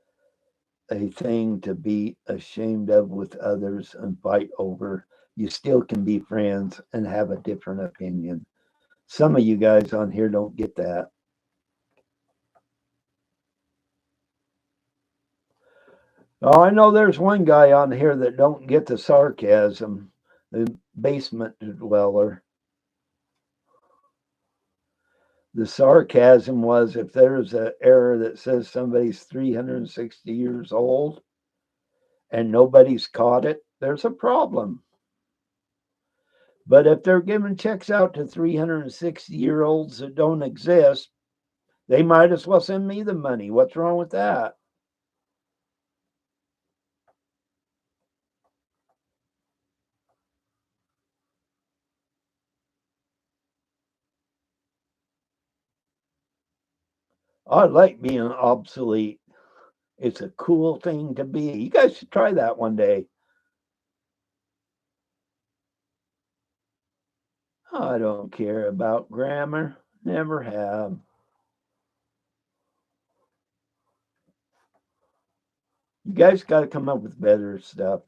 a thing to be ashamed of with others and fight over. You still can be friends and have a different opinion. Some of you guys on here don't get that. Oh, I know there's one guy on here that don't get the sarcasm, the basement dweller. The sarcasm was if there's an error that says somebody's 360 years old and nobody's caught it, there's a problem. But if they're giving checks out to 360-year-olds that don't exist, they might as well send me the money. What's wrong with that? I like being obsolete. It's a cool thing to be. You guys should try that one day. I don't care about grammar. Never have. You guys got to come up with better stuff.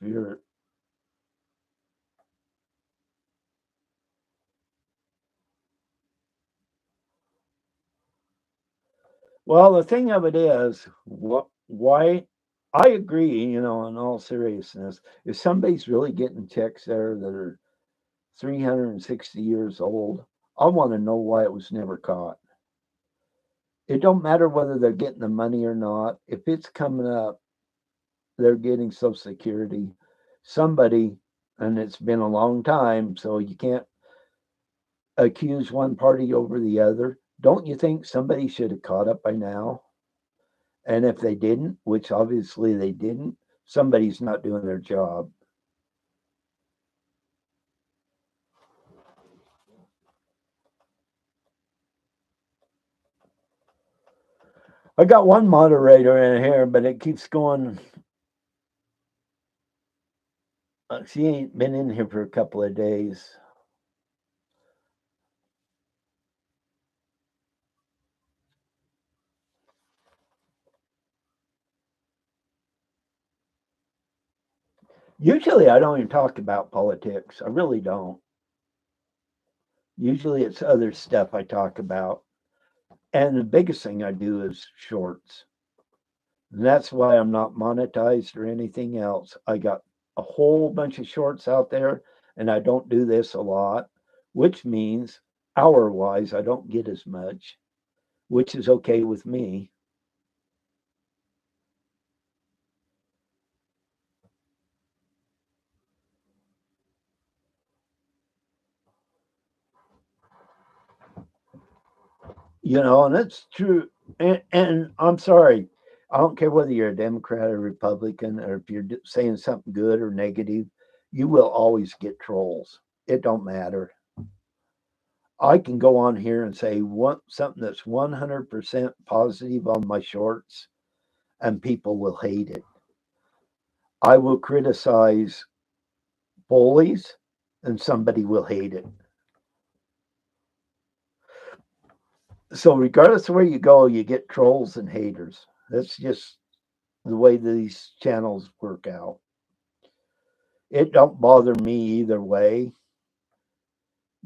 Well, the thing of it is, why I agree, in all seriousness, if somebody's really getting checks there that are 360 years old, I want to know why it was never caught. It don't matter whether they're getting the money or not. If it's coming up, they're getting Social Security. Somebody, and it's been a long time, so you can't accuse one party over the other. Don't you think somebody should have caught up by now? And if they didn't, which obviously they didn't, somebody's not doing their job. I got one moderator in here, but it keeps going. She ain't been in here for a couple of days. Usually, I don't even talk about politics. I really don't. Usually, it's other stuff I talk about. And the biggest thing I do is shorts. And that's why I'm not monetized or anything else. I got a whole bunch of shorts out there, and I don't do this a lot, which means hour wise, I don't get as much, which is okay with me. And that's true. And I'm sorry, I don't care whether you're a Democrat or Republican, or if you're saying something good or negative, you will always get trolls. It don't matter. I can go on here and say something that's 100% positive on my shorts, and people will hate it. I will criticize bullies, and somebody will hate it. So, regardless of where you go, you get trolls and haters. That's just the way these channels work out. It don't bother me either way,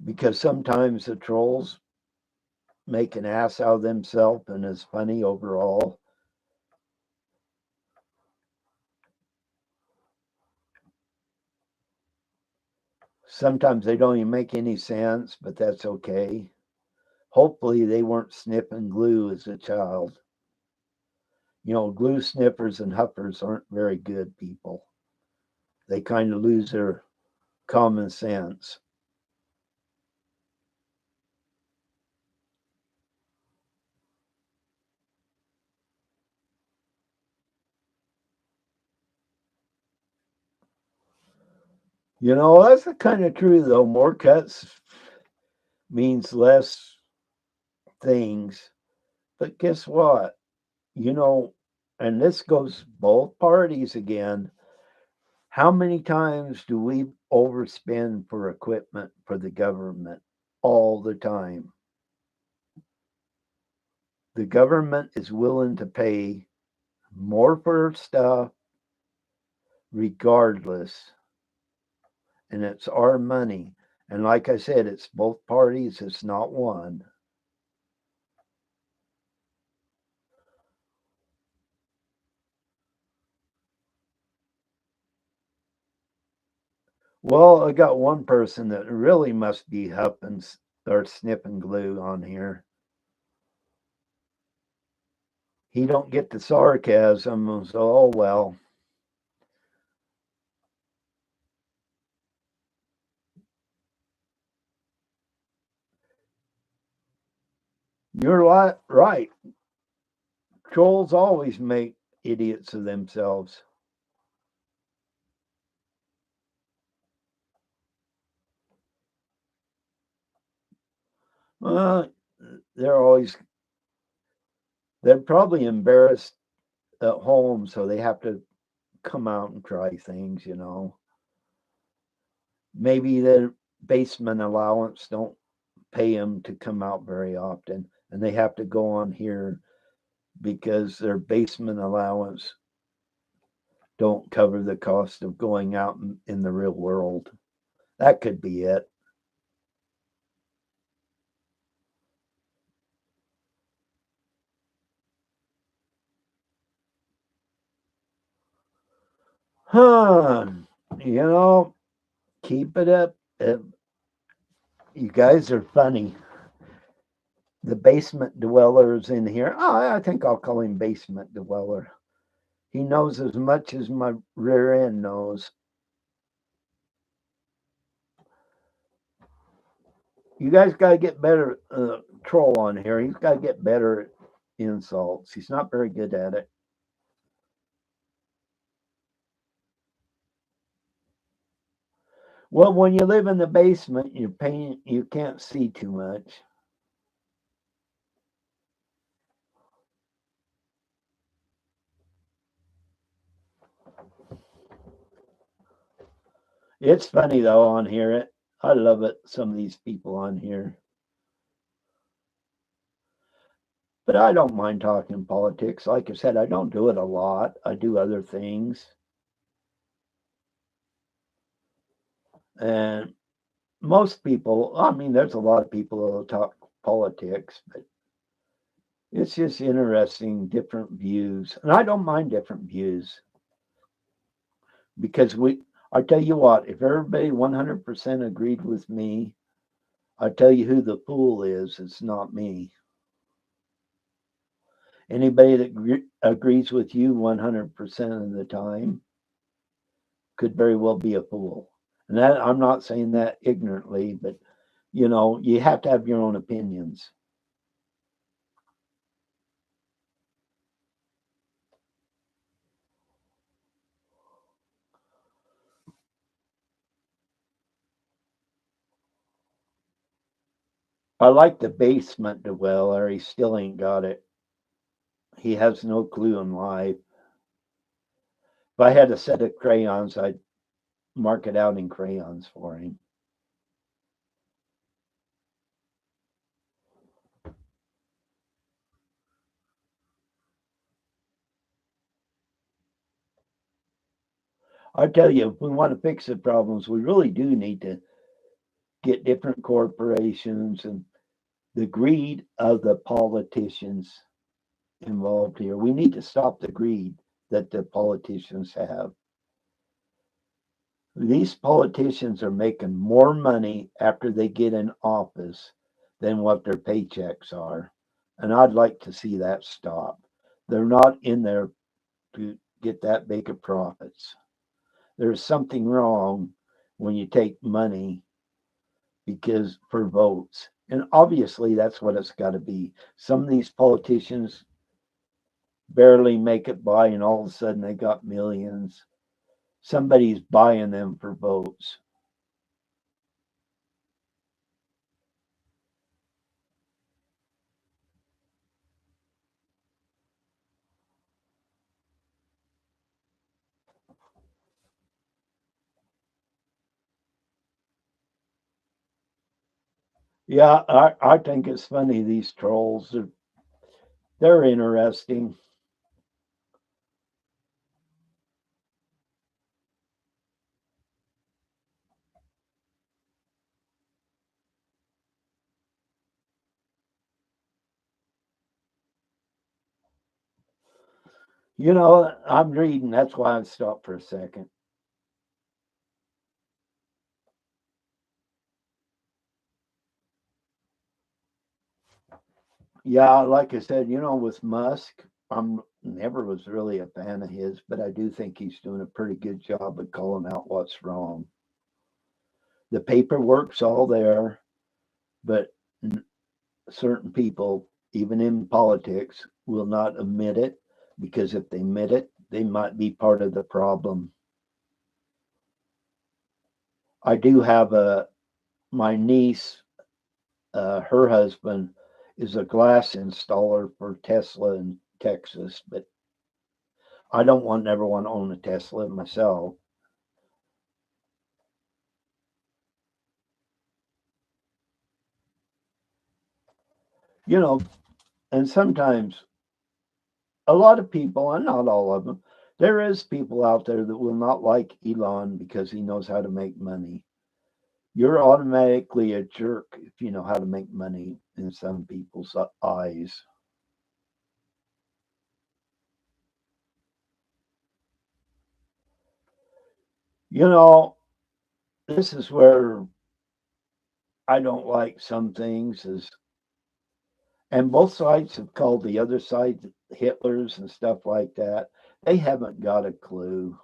because sometimes the trolls make an ass out of themselves and is funny overall. Sometimes they don't even make any sense, but that's okay. Hopefully, they weren't sniffing glue as a child. Glue sniffers and huffers aren't very good people. They kind of lose their common sense. That's kind of true, though. More cuts means less things. But guess what? You know, and this goes both parties again. How many times do we overspend for equipment for the government? All the time. The government is willing to pay more for stuff regardless, and it's our money. And like I said, it's both parties, it's not one. Well, I got one person that really must be huffing or sniffing glue on here. He don't get the sarcasm, so oh well. You're right. Trolls always make idiots of themselves. Uh, they're always they're probably embarrassed at home, so they have to come out and try things. Maybe their basement allowance don't pay them to come out very often, and they have to go on here because their basement allowance don't cover the cost of going out in the real world. That could be it. Huh. You know, keep it up. You guys are funny. The basement dweller's in here. Oh, I think I'll call him basement dweller. He knows as much as my rear end knows. You guys got to get better. Troll on here. He's got to get better at insults. He's not very good at it. Well, when you live in the basement, you can't see too much. It's funny though on here. I love it. Some of these people on here, but I don't mind talking politics. Like I said, I don't do it a lot. I do other things, and most people. I mean, there's a lot of people that'll talk politics, but it's just interesting, different views, and I don't mind different views because we. I tell you what, if everybody 100% agreed with me, I tell you who the fool is. It's not me. Anybody that agrees with you 100% of the time could very well be a fool. And that I'm not saying that ignorantly, but you have to have your own opinions. I like the basement dweller. He still ain't got it. He has no clue in life. If I had a set of crayons, I'd mark it out in crayons for him. I tell you, if we want to fix the problems, we really do need to get different corporations and the greed of the politicians involved here. We need to stop the greed that the politicians have. These politicians are making more money after they get in office than what their paychecks are. And I'd like to see that stop. They're not in there to get that big of profits. There's something wrong when you take money because for votes. And obviously that's what it's got to be. Some of these politicians barely make it by and all of a sudden they got millions. Somebody's buying them for votes. Yeah, I think it's funny. These trolls they're interesting. I'm reading. That's why I stopped for a second. Yeah, like I said, with Musk, I'm never was really a fan of his, but I do think he's doing a pretty good job of calling out what's wrong. The paperwork's all there, but certain people, even in politics, will not admit it because if they admit it, they might be part of the problem. I do have my niece, her husband is a glass installer for Tesla in Texas, but I don't never want to own a Tesla myself. You know, and sometimes a lot of people, and not all of them, there is people out there that will not like Elon because he knows how to make money. You're automatically a jerk if you know how to make money in some people's eyes. You know, this is where I don't like some things is, and both sides have called the other side Hitlers and stuff like that. They haven't got a clue.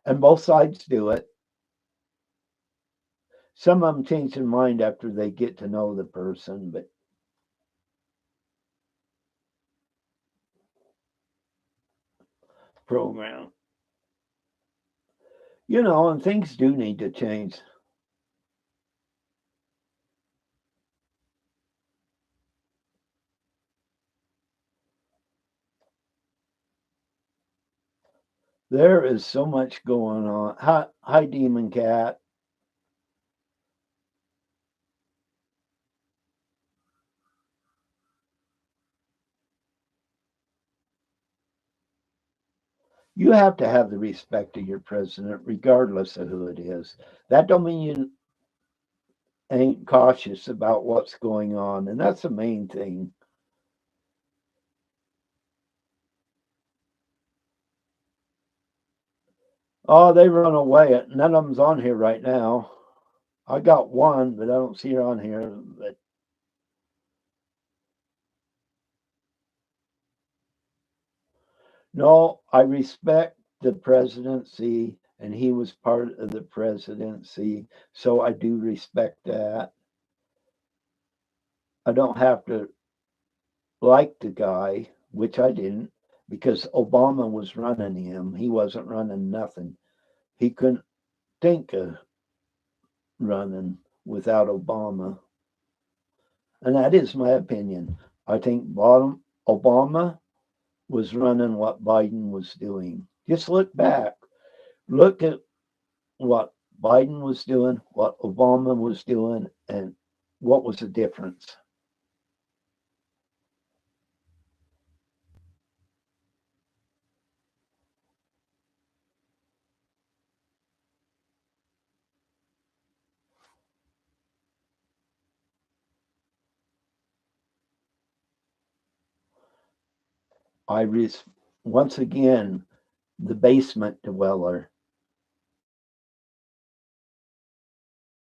And both sides do it. Some of them change their mind after they get to know the person, but program. And things do need to change. There is so much going on. Hi, Demon Cat. You have to have the respect of your president, regardless of who it is. That don't mean you ain't cautious about what's going on, and that's the main thing. Oh, they run away. None of them's on here right now. I got one, but I don't see her on here. But no, I respect the presidency, and he was part of the presidency, so I do respect that. I don't have to like the guy, which I didn't, because Obama was running him. He wasn't running nothing. He couldn't think of running without Obama. And that is my opinion. I think Obama was running what Biden was doing. Just look back. Look at what Biden was doing, what Obama was doing, and what was the difference? I once again the basement dweller.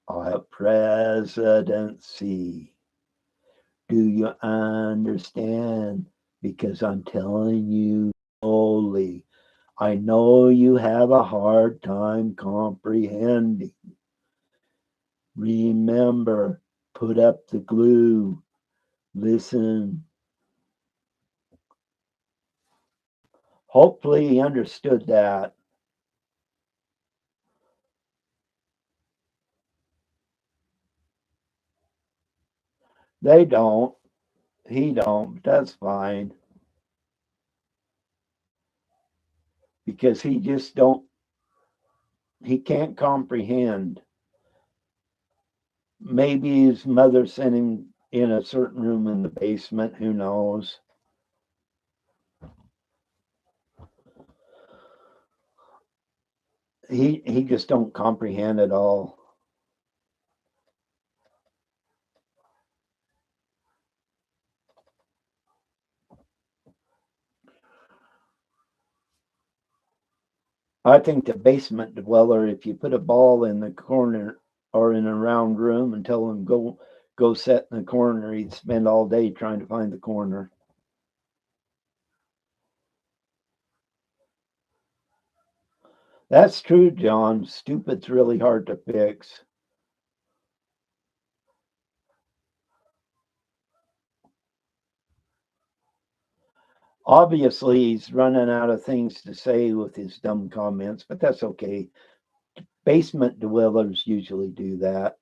A presidency. Do you understand? Because I'm telling you slowly. I know you have a hard time comprehending. Remember, put up the glue. Listen. Hopefully, he understood that. They don't. He don't. That's fine because he just don't. He can't comprehend. Maybe his mother sent him in a certain room in the basement. Who knows? He just don't comprehend at all. I think the basement dweller, if you put a ball in the corner or in a round room and tell him go sit in the corner, he'd spend all day trying to find the corner. That's true, John. Stupid's really hard to fix. Obviously, he's running out of things to say with his dumb comments, but that's okay. Basement dwellers usually do that.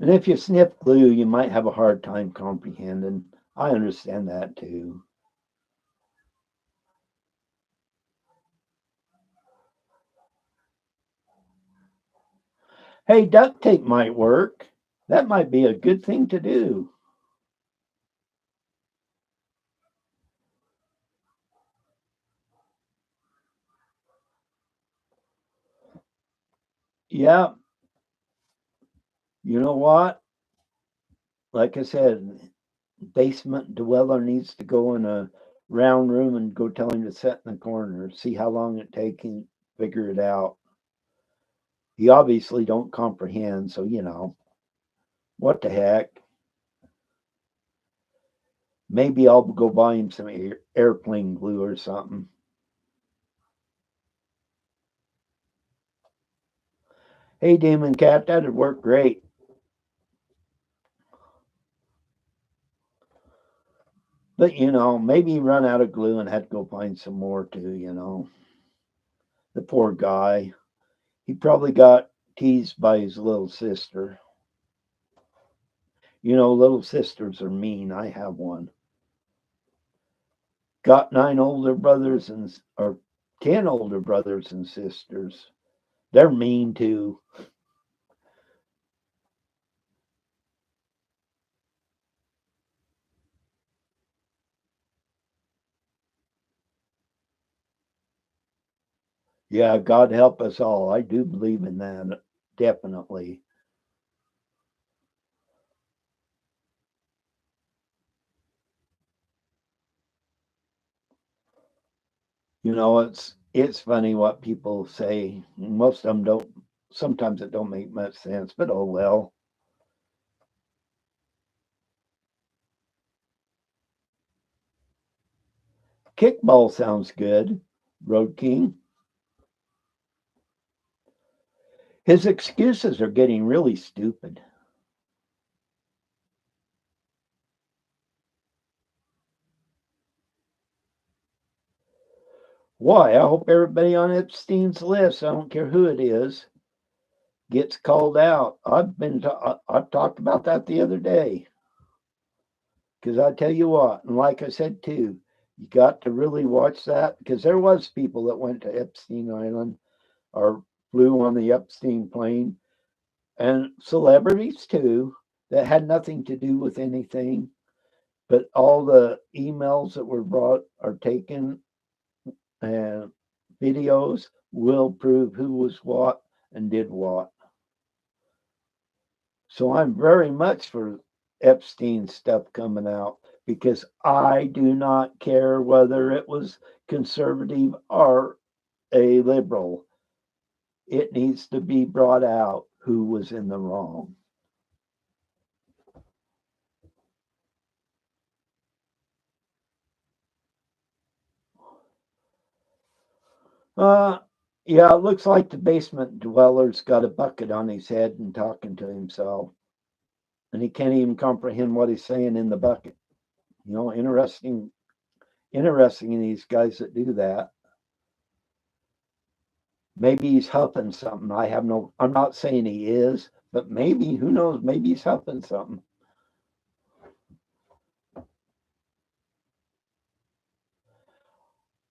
And if you sniff glue, you might have a hard time comprehending. I understand that too. Hey, duct tape might work. That might be a good thing to do. Yeah, you know what? Like I said, basement dweller needs to go in a round room and go tell him to sit in the corner, see how long it takes him figure it out. He obviously don't comprehend, so what the heck? Maybe I'll go buy him some airplane glue or something. Hey, Demon Cat, that'd work great. But maybe he run out of glue and had to go find some more too. The poor guy. He probably got teased by his little sister. Little sisters are mean. I have one. Got 9 older brothers or 10 older brothers and sisters. They're mean too. Yeah, God help us all. I do believe in that, definitely. It's funny what people say. Most of them don't. Sometimes it don't make much sense, but oh well. Kickball sounds good. Road King. His excuses are getting really stupid. Why? I hope everybody on Epstein's list, I don't care who it is, gets called out. I've talked about that the other day. Because I tell you what, and like I said too, you got to really watch that because there was people that went to Epstein Island or flew on the Epstein plane, and celebrities too that had nothing to do with anything, but all the emails that were brought are taken and videos will prove who was what and did what. So I'm very much for Epstein stuff coming out because I do not care whether it was conservative or a liberal. It needs to be brought out who was in the wrong. Uh, yeah, it looks like the basement dweller's got a bucket on his head and talking to himself, and he can't even comprehend what he's saying in the bucket. Interesting in these guys that do that. Maybe he's huffing something. I'm not saying he is, but maybe, who knows, maybe he's huffing something.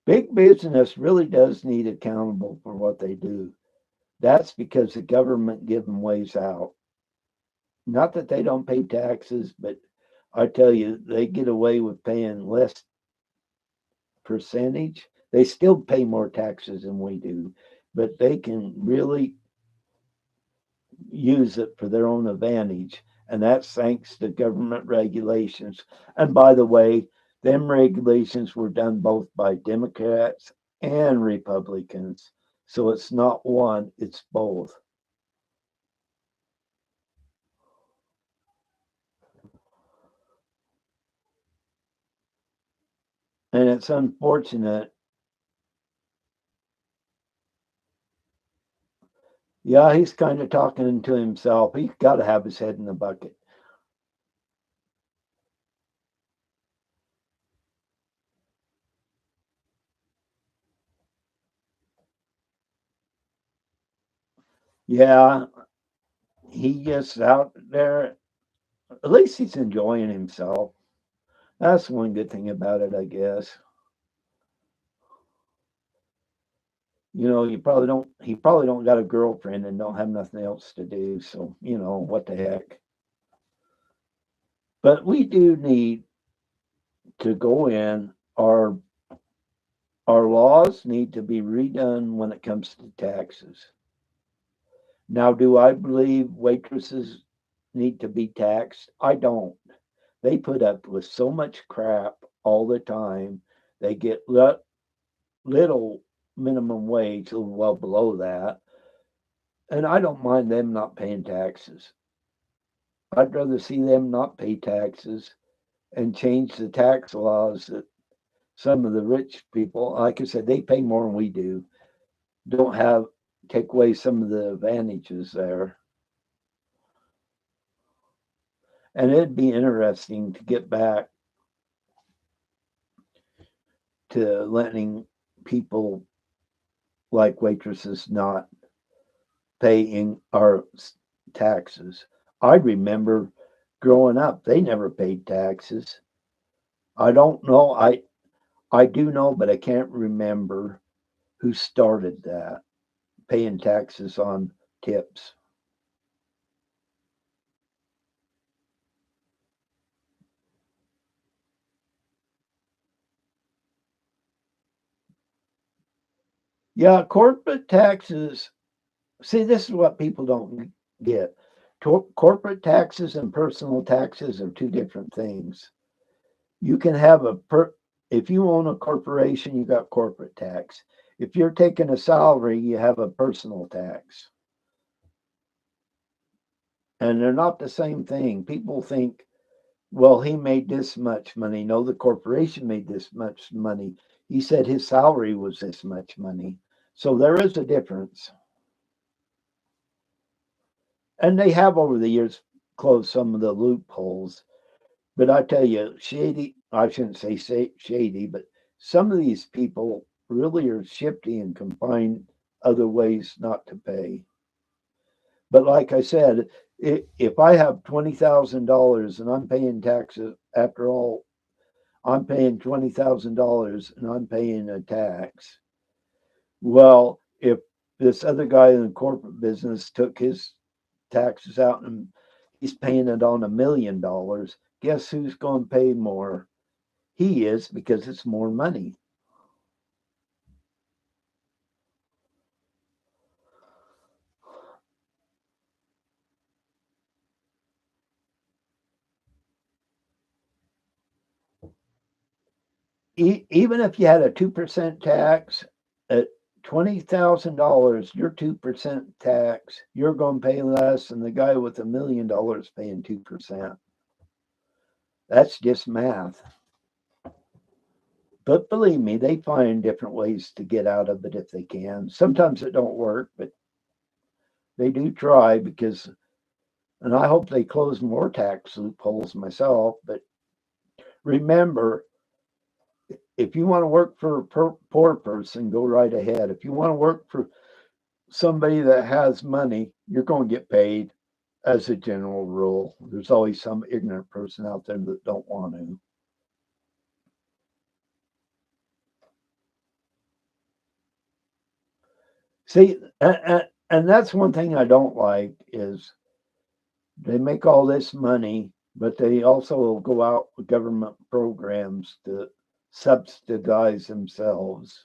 Big business really does need accountable for what they do. That's because the government give them ways out. Not that they don't pay taxes, but I tell you, they get away with paying less percentage. They still pay more taxes than we do, but they can really use it for their own advantage. And that's thanks to government regulations. And by the way, them regulations were done both by Democrats and Republicans. So it's not one, it's both. And it's unfortunate. Yeah, he's kind of talking to himself. He's got to have his head in the bucket. Yeah, he gets out there. At least he's enjoying himself. That's one good thing about it, I guess. He probably don't got a girlfriend and don't have nothing else to do. So, what the heck. But we do need to go in. Our laws need to be redone when it comes to taxes. Now, do I believe waitresses need to be taxed? I don't. They put up with so much crap all the time. They get little minimum wage, well below that. And I don't mind them not paying taxes. I'd rather see them not pay taxes and change the tax laws that some of the rich people, like I said, they pay more than we do, don't have, take away some of the advantages there. And it'd be interesting to get back to letting people like waitresses not paying our taxes. I remember growing up, they never paid taxes. I don't know. I do know, but I can't remember who started that, paying taxes on tips. Yeah, corporate taxes. See, this is what people don't get. Corporate taxes and personal taxes are two different things. You can have if you own a corporation, you got corporate tax. If you're taking a salary, you have a personal tax. And they're not the same thing. People think, well, he made this much money. No, the corporation made this much money. He said his salary was this much money. So there is a difference. And they have over the years closed some of the loopholes. But I tell you, shady, I shouldn't say shady, but some of these people really are shifty and can find other ways not to pay. But like I said, if I have $20,000 and I'm paying taxes, after all, I'm paying $20,000 and I'm paying a tax. Well, if this other guy in the corporate business took his taxes out and he's paying it on $1 million, guess who's going to pay more? He is, because it's more money. Even if you had a 2% tax at $20,000, your 2% tax, you're going to pay less than the guy with $1 million paying 2%. That's just math. But believe me, they find different ways to get out of it if they can. Sometimes it don't work, but they do try because, and I hope they close more tax loopholes myself. But remember, if you want to work for a poor person, go right ahead. If you want to work for somebody that has money, you're going to get paid as a general rule. There's always some ignorant person out there that don't want to. See, and that's one thing I don't like is they make all this money, but they also go out with government programs to subsidize themselves.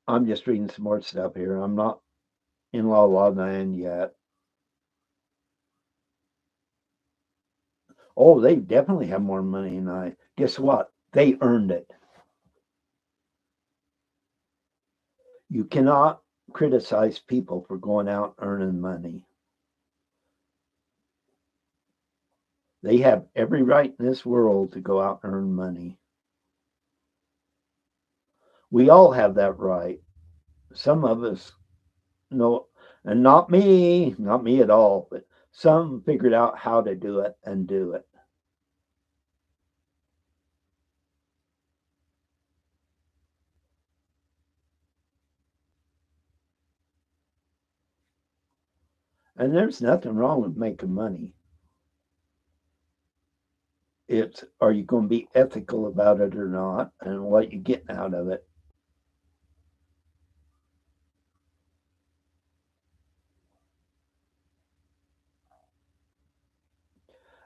I'm just reading some more stuff here. I'm not in La La Land yet. Oh, they definitely have more money than I. Guess what? They earned it. You cannot criticize people for going out earning money. They have every right in this world to go out and earn money. We all have that right. Some of us know, and not me at all, but some figured out how to do it and do it. And there's nothing wrong with making money. It's, are you going to be ethical about it or not, and what you're getting out of it.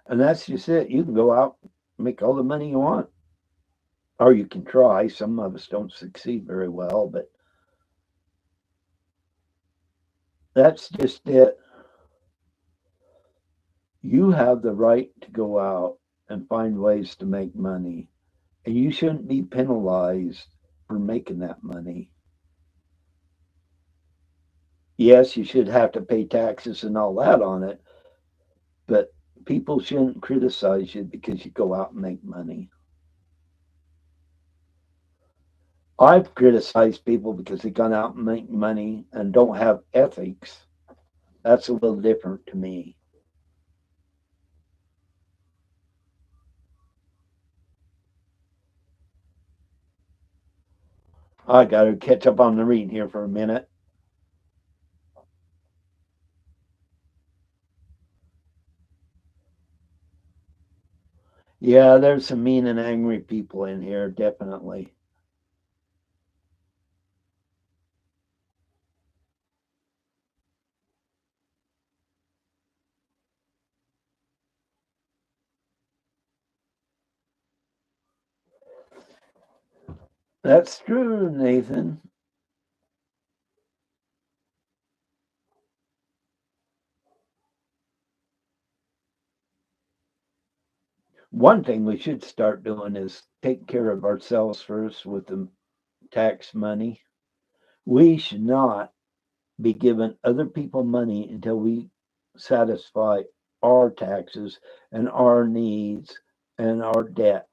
And that's just it. You can go out, make all the money you want, or you can try. Some of us don't succeed very well, but that's just it. You have the right to go out and find ways to make money, and you shouldn't be penalized for making that money. Yes, you should have to pay taxes and all that on it, but people shouldn't criticize you because you go out and make money. I've criticized people because they gone out and make money and don't have ethics. That's a little different to me. I got to catch up on the reading here for a minute. Yeah, there's some mean and angry people in here, definitely. That's true, Nathan. One thing we should start doing is take care of ourselves first with the tax money. We should not be giving other people money until we satisfy our taxes and our needs and our debt.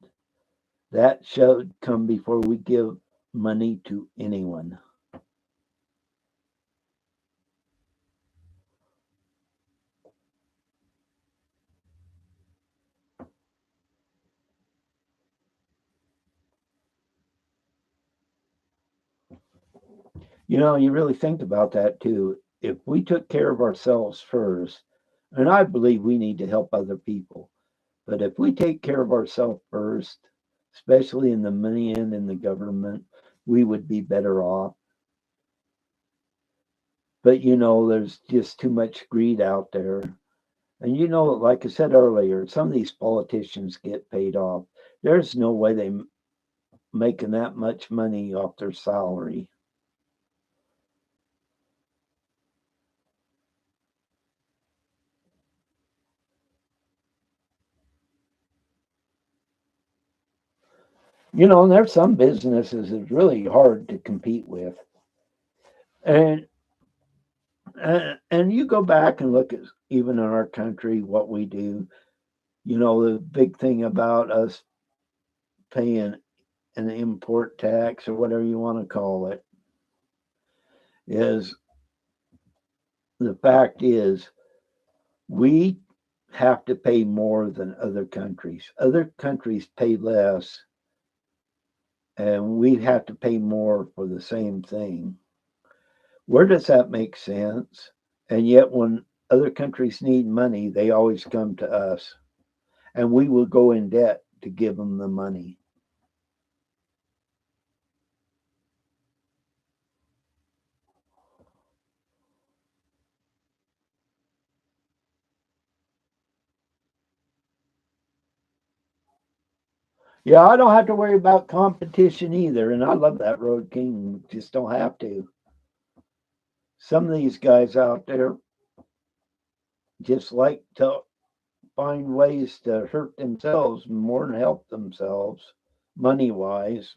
That should come before we give money to anyone. You really think about that too. If we took care of ourselves first, and I believe we need to help other people, but if we take care of ourselves first, especially in the money end in the government, we would be better off. But there's just too much greed out there. And like I said earlier, some of these politicians get paid off. There's no way they making that much money off their salary. And there's some businesses it's really hard to compete with. And and you go back and look at even in our country what we do. The big thing about us paying an import tax or whatever you want to call it is the fact is we have to pay more than other countries. Other countries pay less and we have to pay more for the same thing. Where does that make sense? And yet, when other countries need money, they always come to us, and we will go in debt to give them the money. Yeah, I don't have to worry about competition either, and I love that Road King. Just don't have to. Some of these guys out there just like to find ways to hurt themselves more than help themselves, money wise.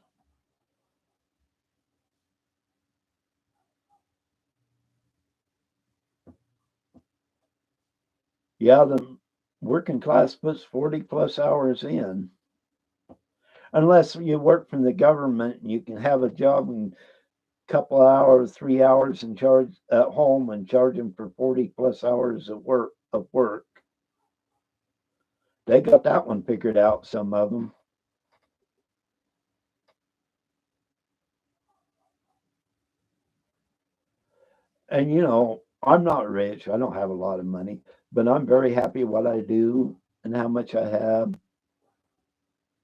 Yeah, the working class puts 40 plus hours in. Unless you work from the government and you can have a job in a couple of hours, 3 hours and charge at home and charge them for 40 plus hours of work. They got that one figured out, some of them. And I'm not rich. I don't have a lot of money, but I'm very happy what I do and how much I have.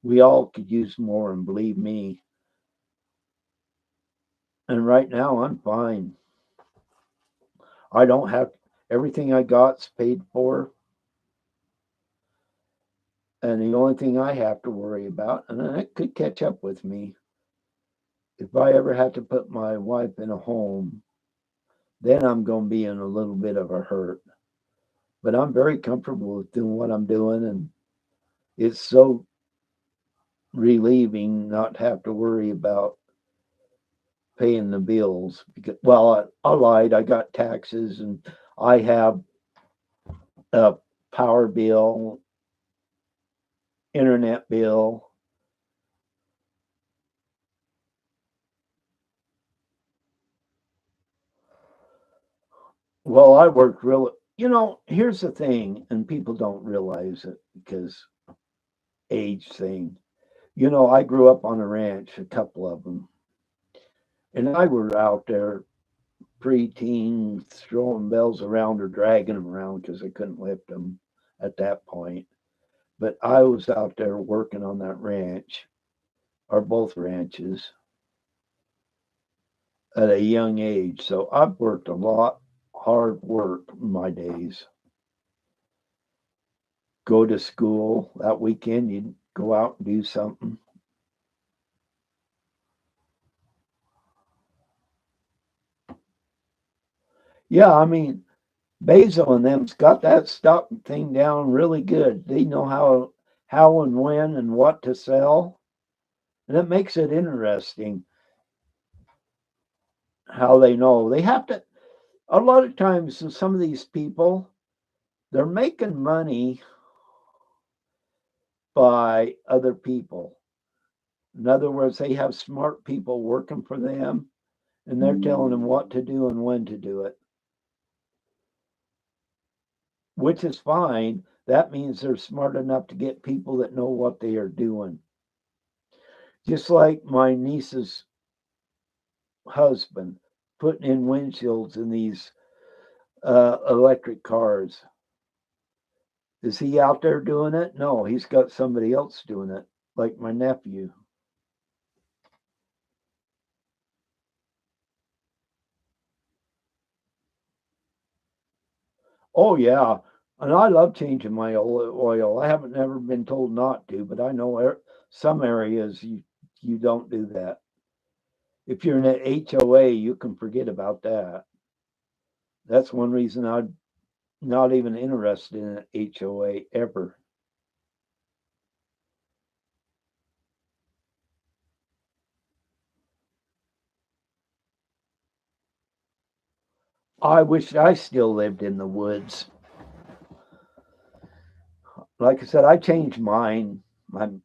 We all could use more, and believe me. And right now I'm fine. I don't have everything I got's paid for. And the only thing I have to worry about, and it could catch up with me, if I ever had to put my wife in a home, then I'm going to be in a little bit of a hurt. But I'm very comfortable with doing what I'm doing, and it's so relieving not to have to worry about paying the bills. Because, well, I lied. I got taxes, and I have a power bill, internet bill. Well, I worked really. Here's the thing, and people don't realize it because age thing. I grew up on a ranch, a couple of them, And I were out there preteen throwing bells around or dragging them around because I couldn't lift them at that point. But I was out there working on that ranch, or both ranches, at a young age. So I've worked a lot, hard work in my days. Go to school that weekend, you'd go out and do something. Yeah, I mean, Basil and them's got that stock thing down really good. They know how and when and what to sell. And it makes it interesting how they know. They have to a lot of times some of these people, they're making money by other people. In other words, they have smart people working for them and they're telling them what to do and when to do it, which is fine. That means they're smart enough to get people that know what they are doing. Just like my niece's husband putting in windshields in these electric cars. Is he out there doing it? No, he's got somebody else doing it, like my nephew. Oh yeah, and I love changing my oil. I haven't never been told not to, but I know some areas you don't do that. If you're in an HOA, you can forget about that. That's one reason I'm not even interested in an HOA ever. I wish I still lived in the woods. Like I said, I changed mine. I'm,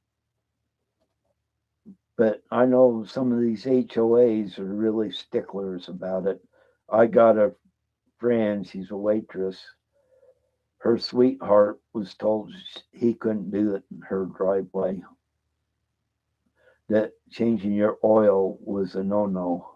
but I know some of these HOAs are really sticklers about it. I got a friend, she's a waitress. Her sweetheart was told he couldn't do it in her driveway, that changing your oil was a no no.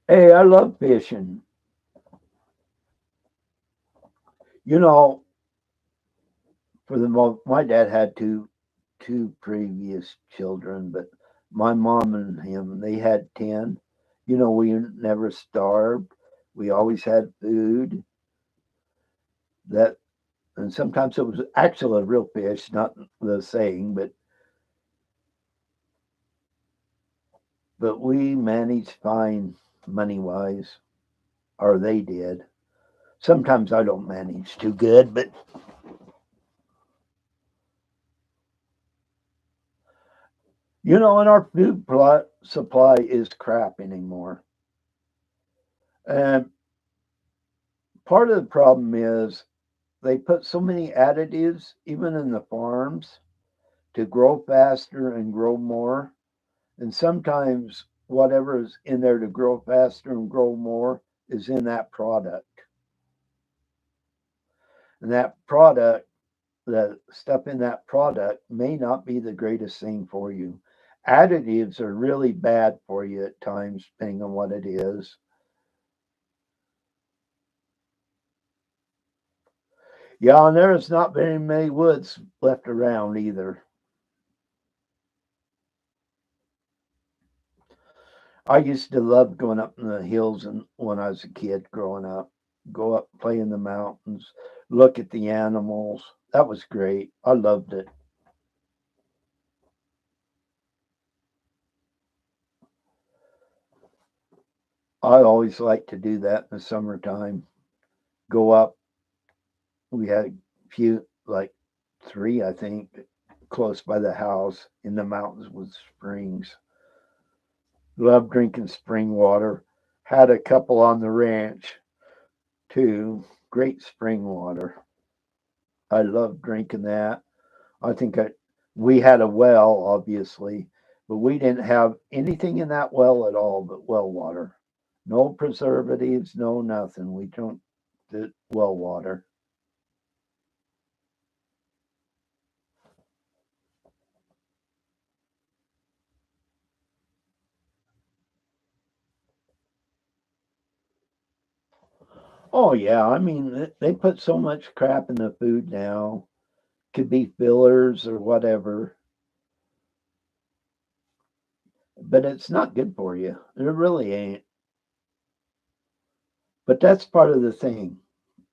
Hey, I love fishing. You know, for the most, my dad had two previous children, but my mom and him, they had 10. You know, we never starved. We always had food. That and sometimes it was actually a real fish, not the saying, but we managed fine money wise, or they did. Sometimes I don't manage too good, but you know, and our food supply is crap anymore. And part of the problem is they put so many additives, even in the farms, to grow faster and grow more. And sometimes whatever is in there to grow faster and grow more is in that product. And that product, the stuff in that product may not be the greatest thing for you. Additives are really bad for you at times, depending on what it is. Yeah, and there's not very many woods left around either. I used to love going up in the hills and when I was a kid growing up. Go up, play in the mountains, look at the animals. That was great. I loved it. I always liked to do that in the summertime. Go up. We had a few, like three, I think, close by the house in the mountains with springs. Loved drinking spring water. Had a couple on the ranch too. Great spring water. I loved drinking that. I think we had a well, obviously, but we didn't have anything in that well at all but well water. No preservatives, no nothing. We drank the well water. Oh, yeah. I mean, they put so much crap in the food now. Could be fillers or whatever, but it's not good for you. It really ain't. But that's part of the thing.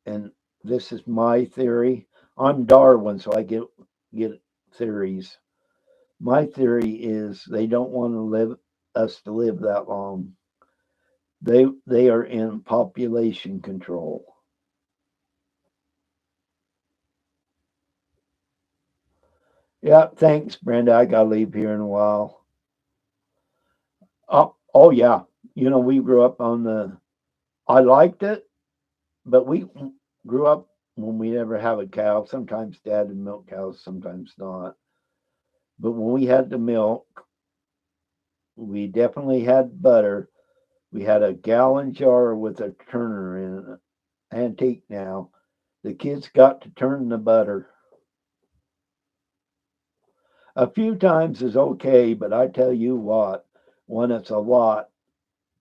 And this is my theory. I'm Darwin, so I get theories. My theory is they don't want to live us to live that long. They are in population control. Yeah, thanks, Brenda. I gotta leave here in a while. Oh yeah. We grew up on the. I liked it, but we grew up when we never have a cow. Sometimes Dad would milk cows, sometimes not. But when we had the milk, we definitely had butter. We had a gallon jar with a turner in it. Antique now. The kids got to turn the butter. A few times is okay, but I tell you what, when it's a lot,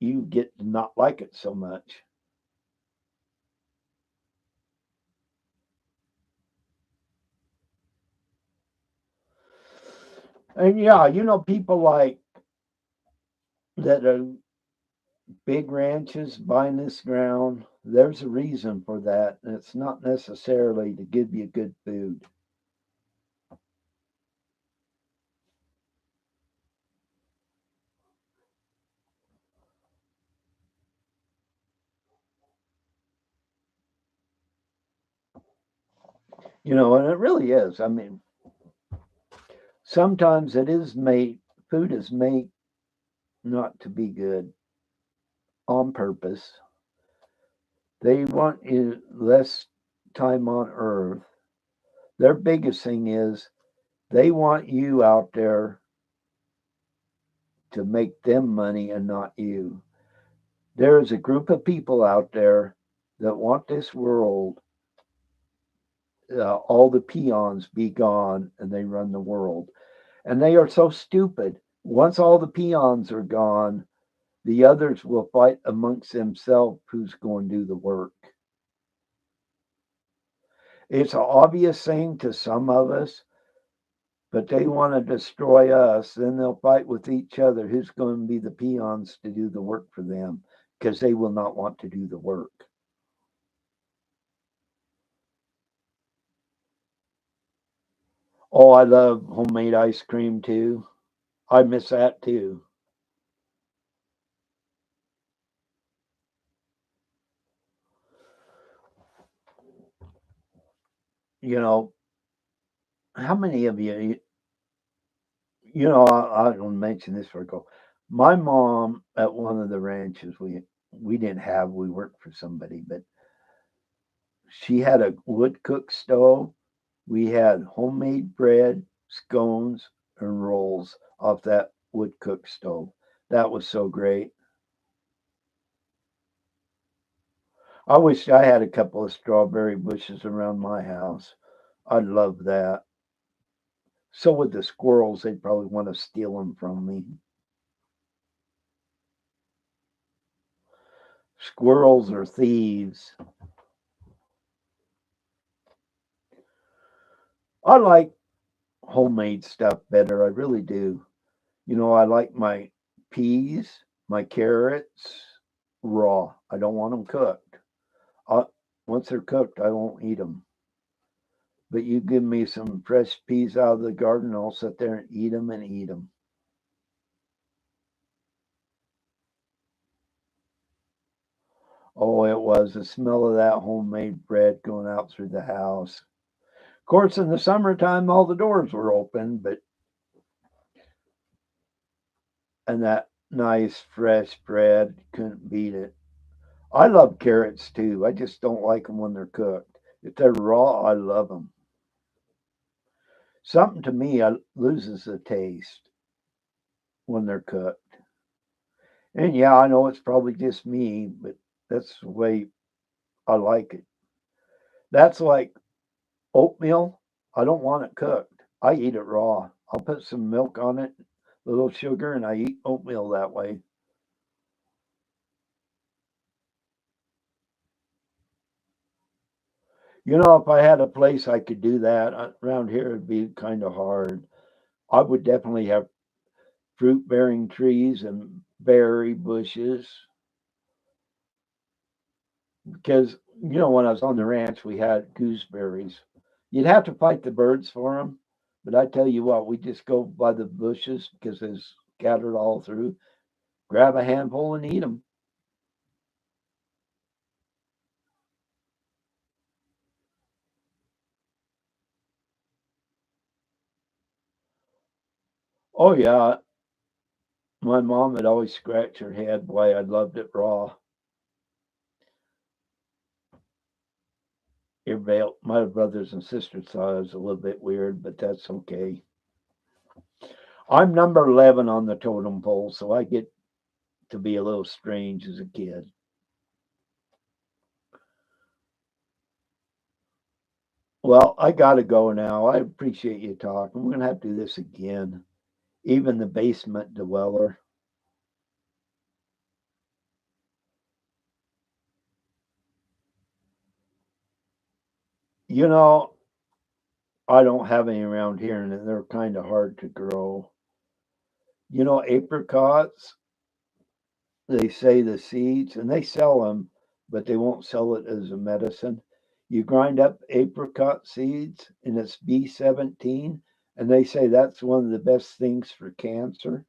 you get to not like it so much. And yeah, people like that are big ranches buying this ground. There's a reason for that, and it's not necessarily to give you good food. And it really is. I mean, sometimes food is made not to be good on purpose. They want you less time on earth. Their biggest thing is they want you out there to make them money and not you. There is a group of people out there that want this world, all the peons be gone and they run the world. And they are so stupid. Once all the peons are gone, the others will fight amongst themselves who's going to do the work. It's an obvious thing to some of us, but they want to destroy us. Then they'll fight with each other who's going to be the peons to do the work for them because they will not want to do the work. Oh, I love homemade ice cream too. I miss that too. You know, how many of I don't mention this for a go. My mom at one of the ranches we didn't have, we worked for somebody, but she had a wood cook stove. We had homemade bread, scones, and rolls off that wood cook stove. That was so great. I wish I had a couple of strawberry bushes around my house. I'd love that. So would the squirrels. They'd probably want to steal them from me. Squirrels are thieves. I like homemade stuff better. I really do. I like my peas, my carrots raw. I don't want them cooked. I, once they're cooked, I won't eat them. But you give me some fresh peas out of the garden, I'll sit there and eat them and eat them. Oh, it was the smell of that homemade bread going out through the house. Of course, in the summertime, all the doors were open, but and that nice fresh bread couldn't beat it. I love carrots too. I just don't like them when they're cooked. If they're raw, I love them. Something to me loses the taste when they're cooked. And yeah, I know it's probably just me, but that's the way I like it. That's like oatmeal. I don't want it cooked. I eat it raw. I'll put some milk on it, a little sugar, and I eat oatmeal that way. If I had a place I could do that around here, it'd be kind of hard. I would definitely have fruit bearing trees and berry bushes because, when I was on the ranch, we had gooseberries. You'd have to fight the birds for them, but I tell you what, we just go by the bushes because they're scattered all through, grab a handful and eat them. Oh, yeah. My mom would always scratch her head why I loved it raw. Everybody, my brothers and sisters thought it was a little bit weird, but that's okay. I'm number 11 on the totem pole, so I get to be a little strange as a kid. Well, I got to go now. I appreciate you talking. We're going to have to do this again. Even the basement dweller. You know, I don't have any around here, and they're kind of hard to grow. Apricots, they say the seeds, and they sell them, but they won't sell it as a medicine. You grind up apricot seeds, and it's B17, and they say that's one of the best things for cancer.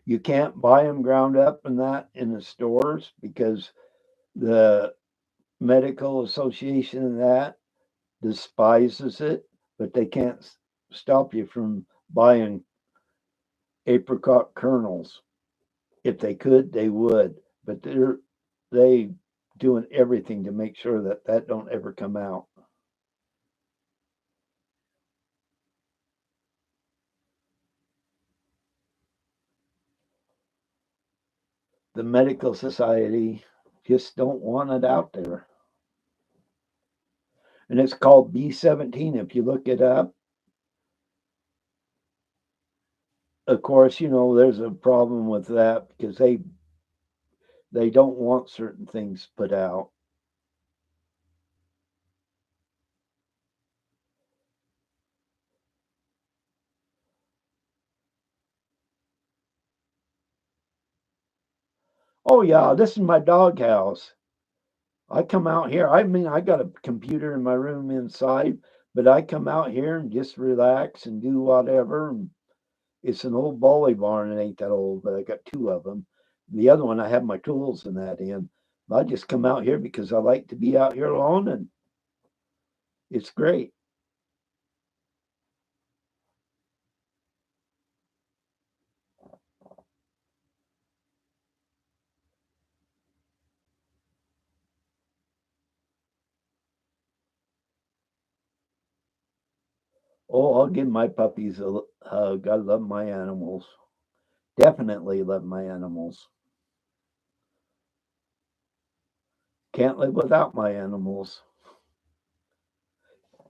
You can't buy them ground up and that in the stores because the medical association and that despises it, but they can't stop you from buying apricot kernels. If they could, they would, but they doing everything to make sure that that don't ever come out. The medical society just don't want it out there. And it's called B17 if you look it up. Of course, there's a problem with that because they don't want certain things put out. Oh yeah, this is my doghouse. I come out here. I mean, I got a computer in my room inside, but I come out here and just relax and do whatever. And it's an old bolly barn. It ain't that old, but I got two of them. The other one, I have my tools in that in. I just come out here because I like to be out here alone, and it's great. Oh, I'll give my puppies a hug. I love my animals. Definitely love my animals. Can't live without my animals.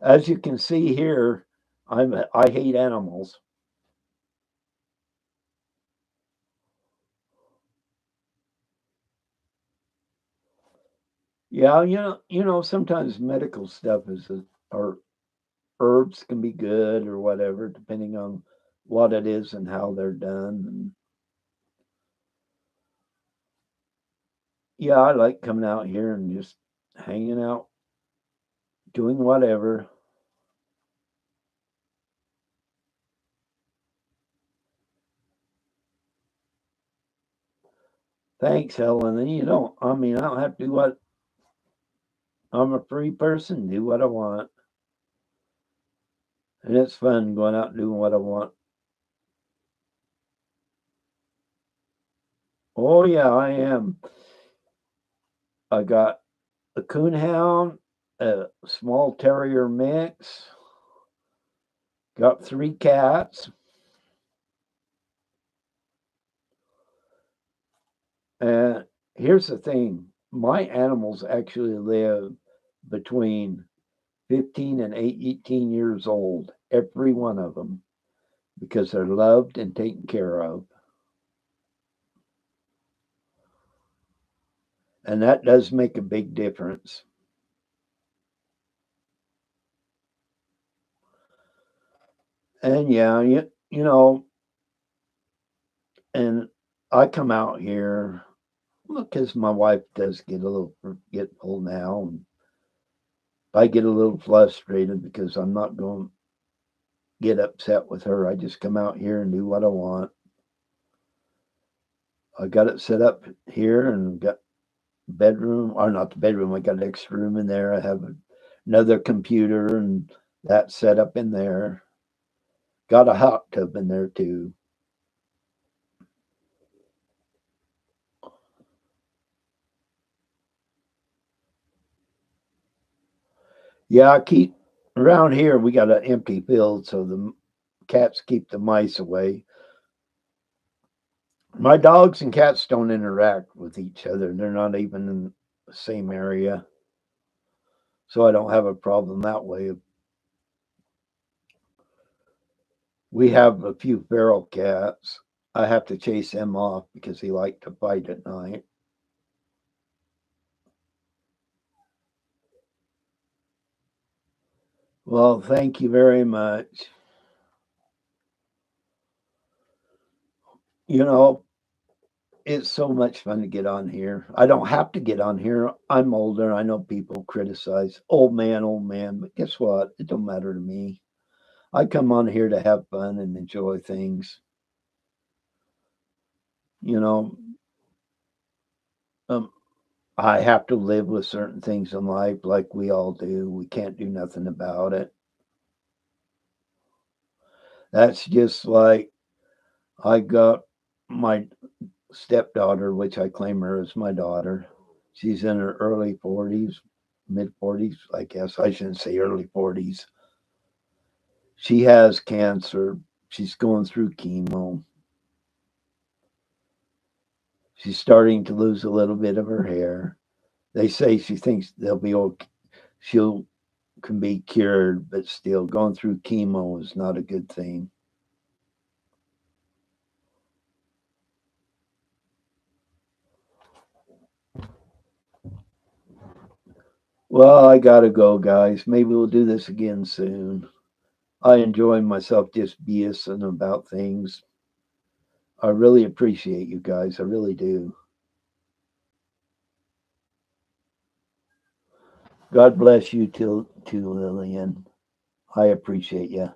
As you can see here, I hate animals. Yeah, sometimes medical stuff or herbs can be good or whatever, depending on what it is and how they're done. And yeah, I like coming out here and just hanging out, doing whatever. Thanks, Helen. And I mean, I don't have to do what I'm a free person, do what I want. And it's fun going out and doing what I want. Oh, yeah, I am. I got a coonhound, a small terrier mix, got three cats, and here's the thing my animals actually live between 15 and 18 years old, every one of them, because they're loved and taken care of. And that does make a big difference. And yeah, you know, and I come out here because my wife does get a little forgetful now, and I get a little frustrated because I'm not going to get upset with her. I just come out here and do what I want. I got it set up here and got bedroom, or not the bedroom. I got an extra room in there. I have another computer and that set up in there. Got a hot tub in there too. Yeah, I keep around here. We got an empty field, so the cats keep the mice away. My dogs and cats don't interact with each other. They're not even in the same area, so I don't have a problem that way. We have a few feral cats. I have to chase them off because they like to fight at night. Well, thank you very much. You know, it's so much fun to get on here. I don't have to get on here. I'm older. I know people criticize old man, but guess what? It don't matter to me. I come on here to have fun and enjoy things. You know, um, I have to live with certain things in life like we all do. We can't do nothing about it. That's just like I got my stepdaughter, which I claim her as my daughter. She's in her early 40s, mid 40s, I guess. I shouldn't say early 40s. She has cancer. She's going through chemo. She's starting to lose a little bit of her hair. They say she thinks they'll be okay. She'll can be cured, but still going through chemo is not a good thing. Well, I gotta go, guys. Maybe we'll do this again soon. I enjoy myself just BSing about things. I really appreciate you guys. I really do. God bless you too, Lillian. I appreciate you.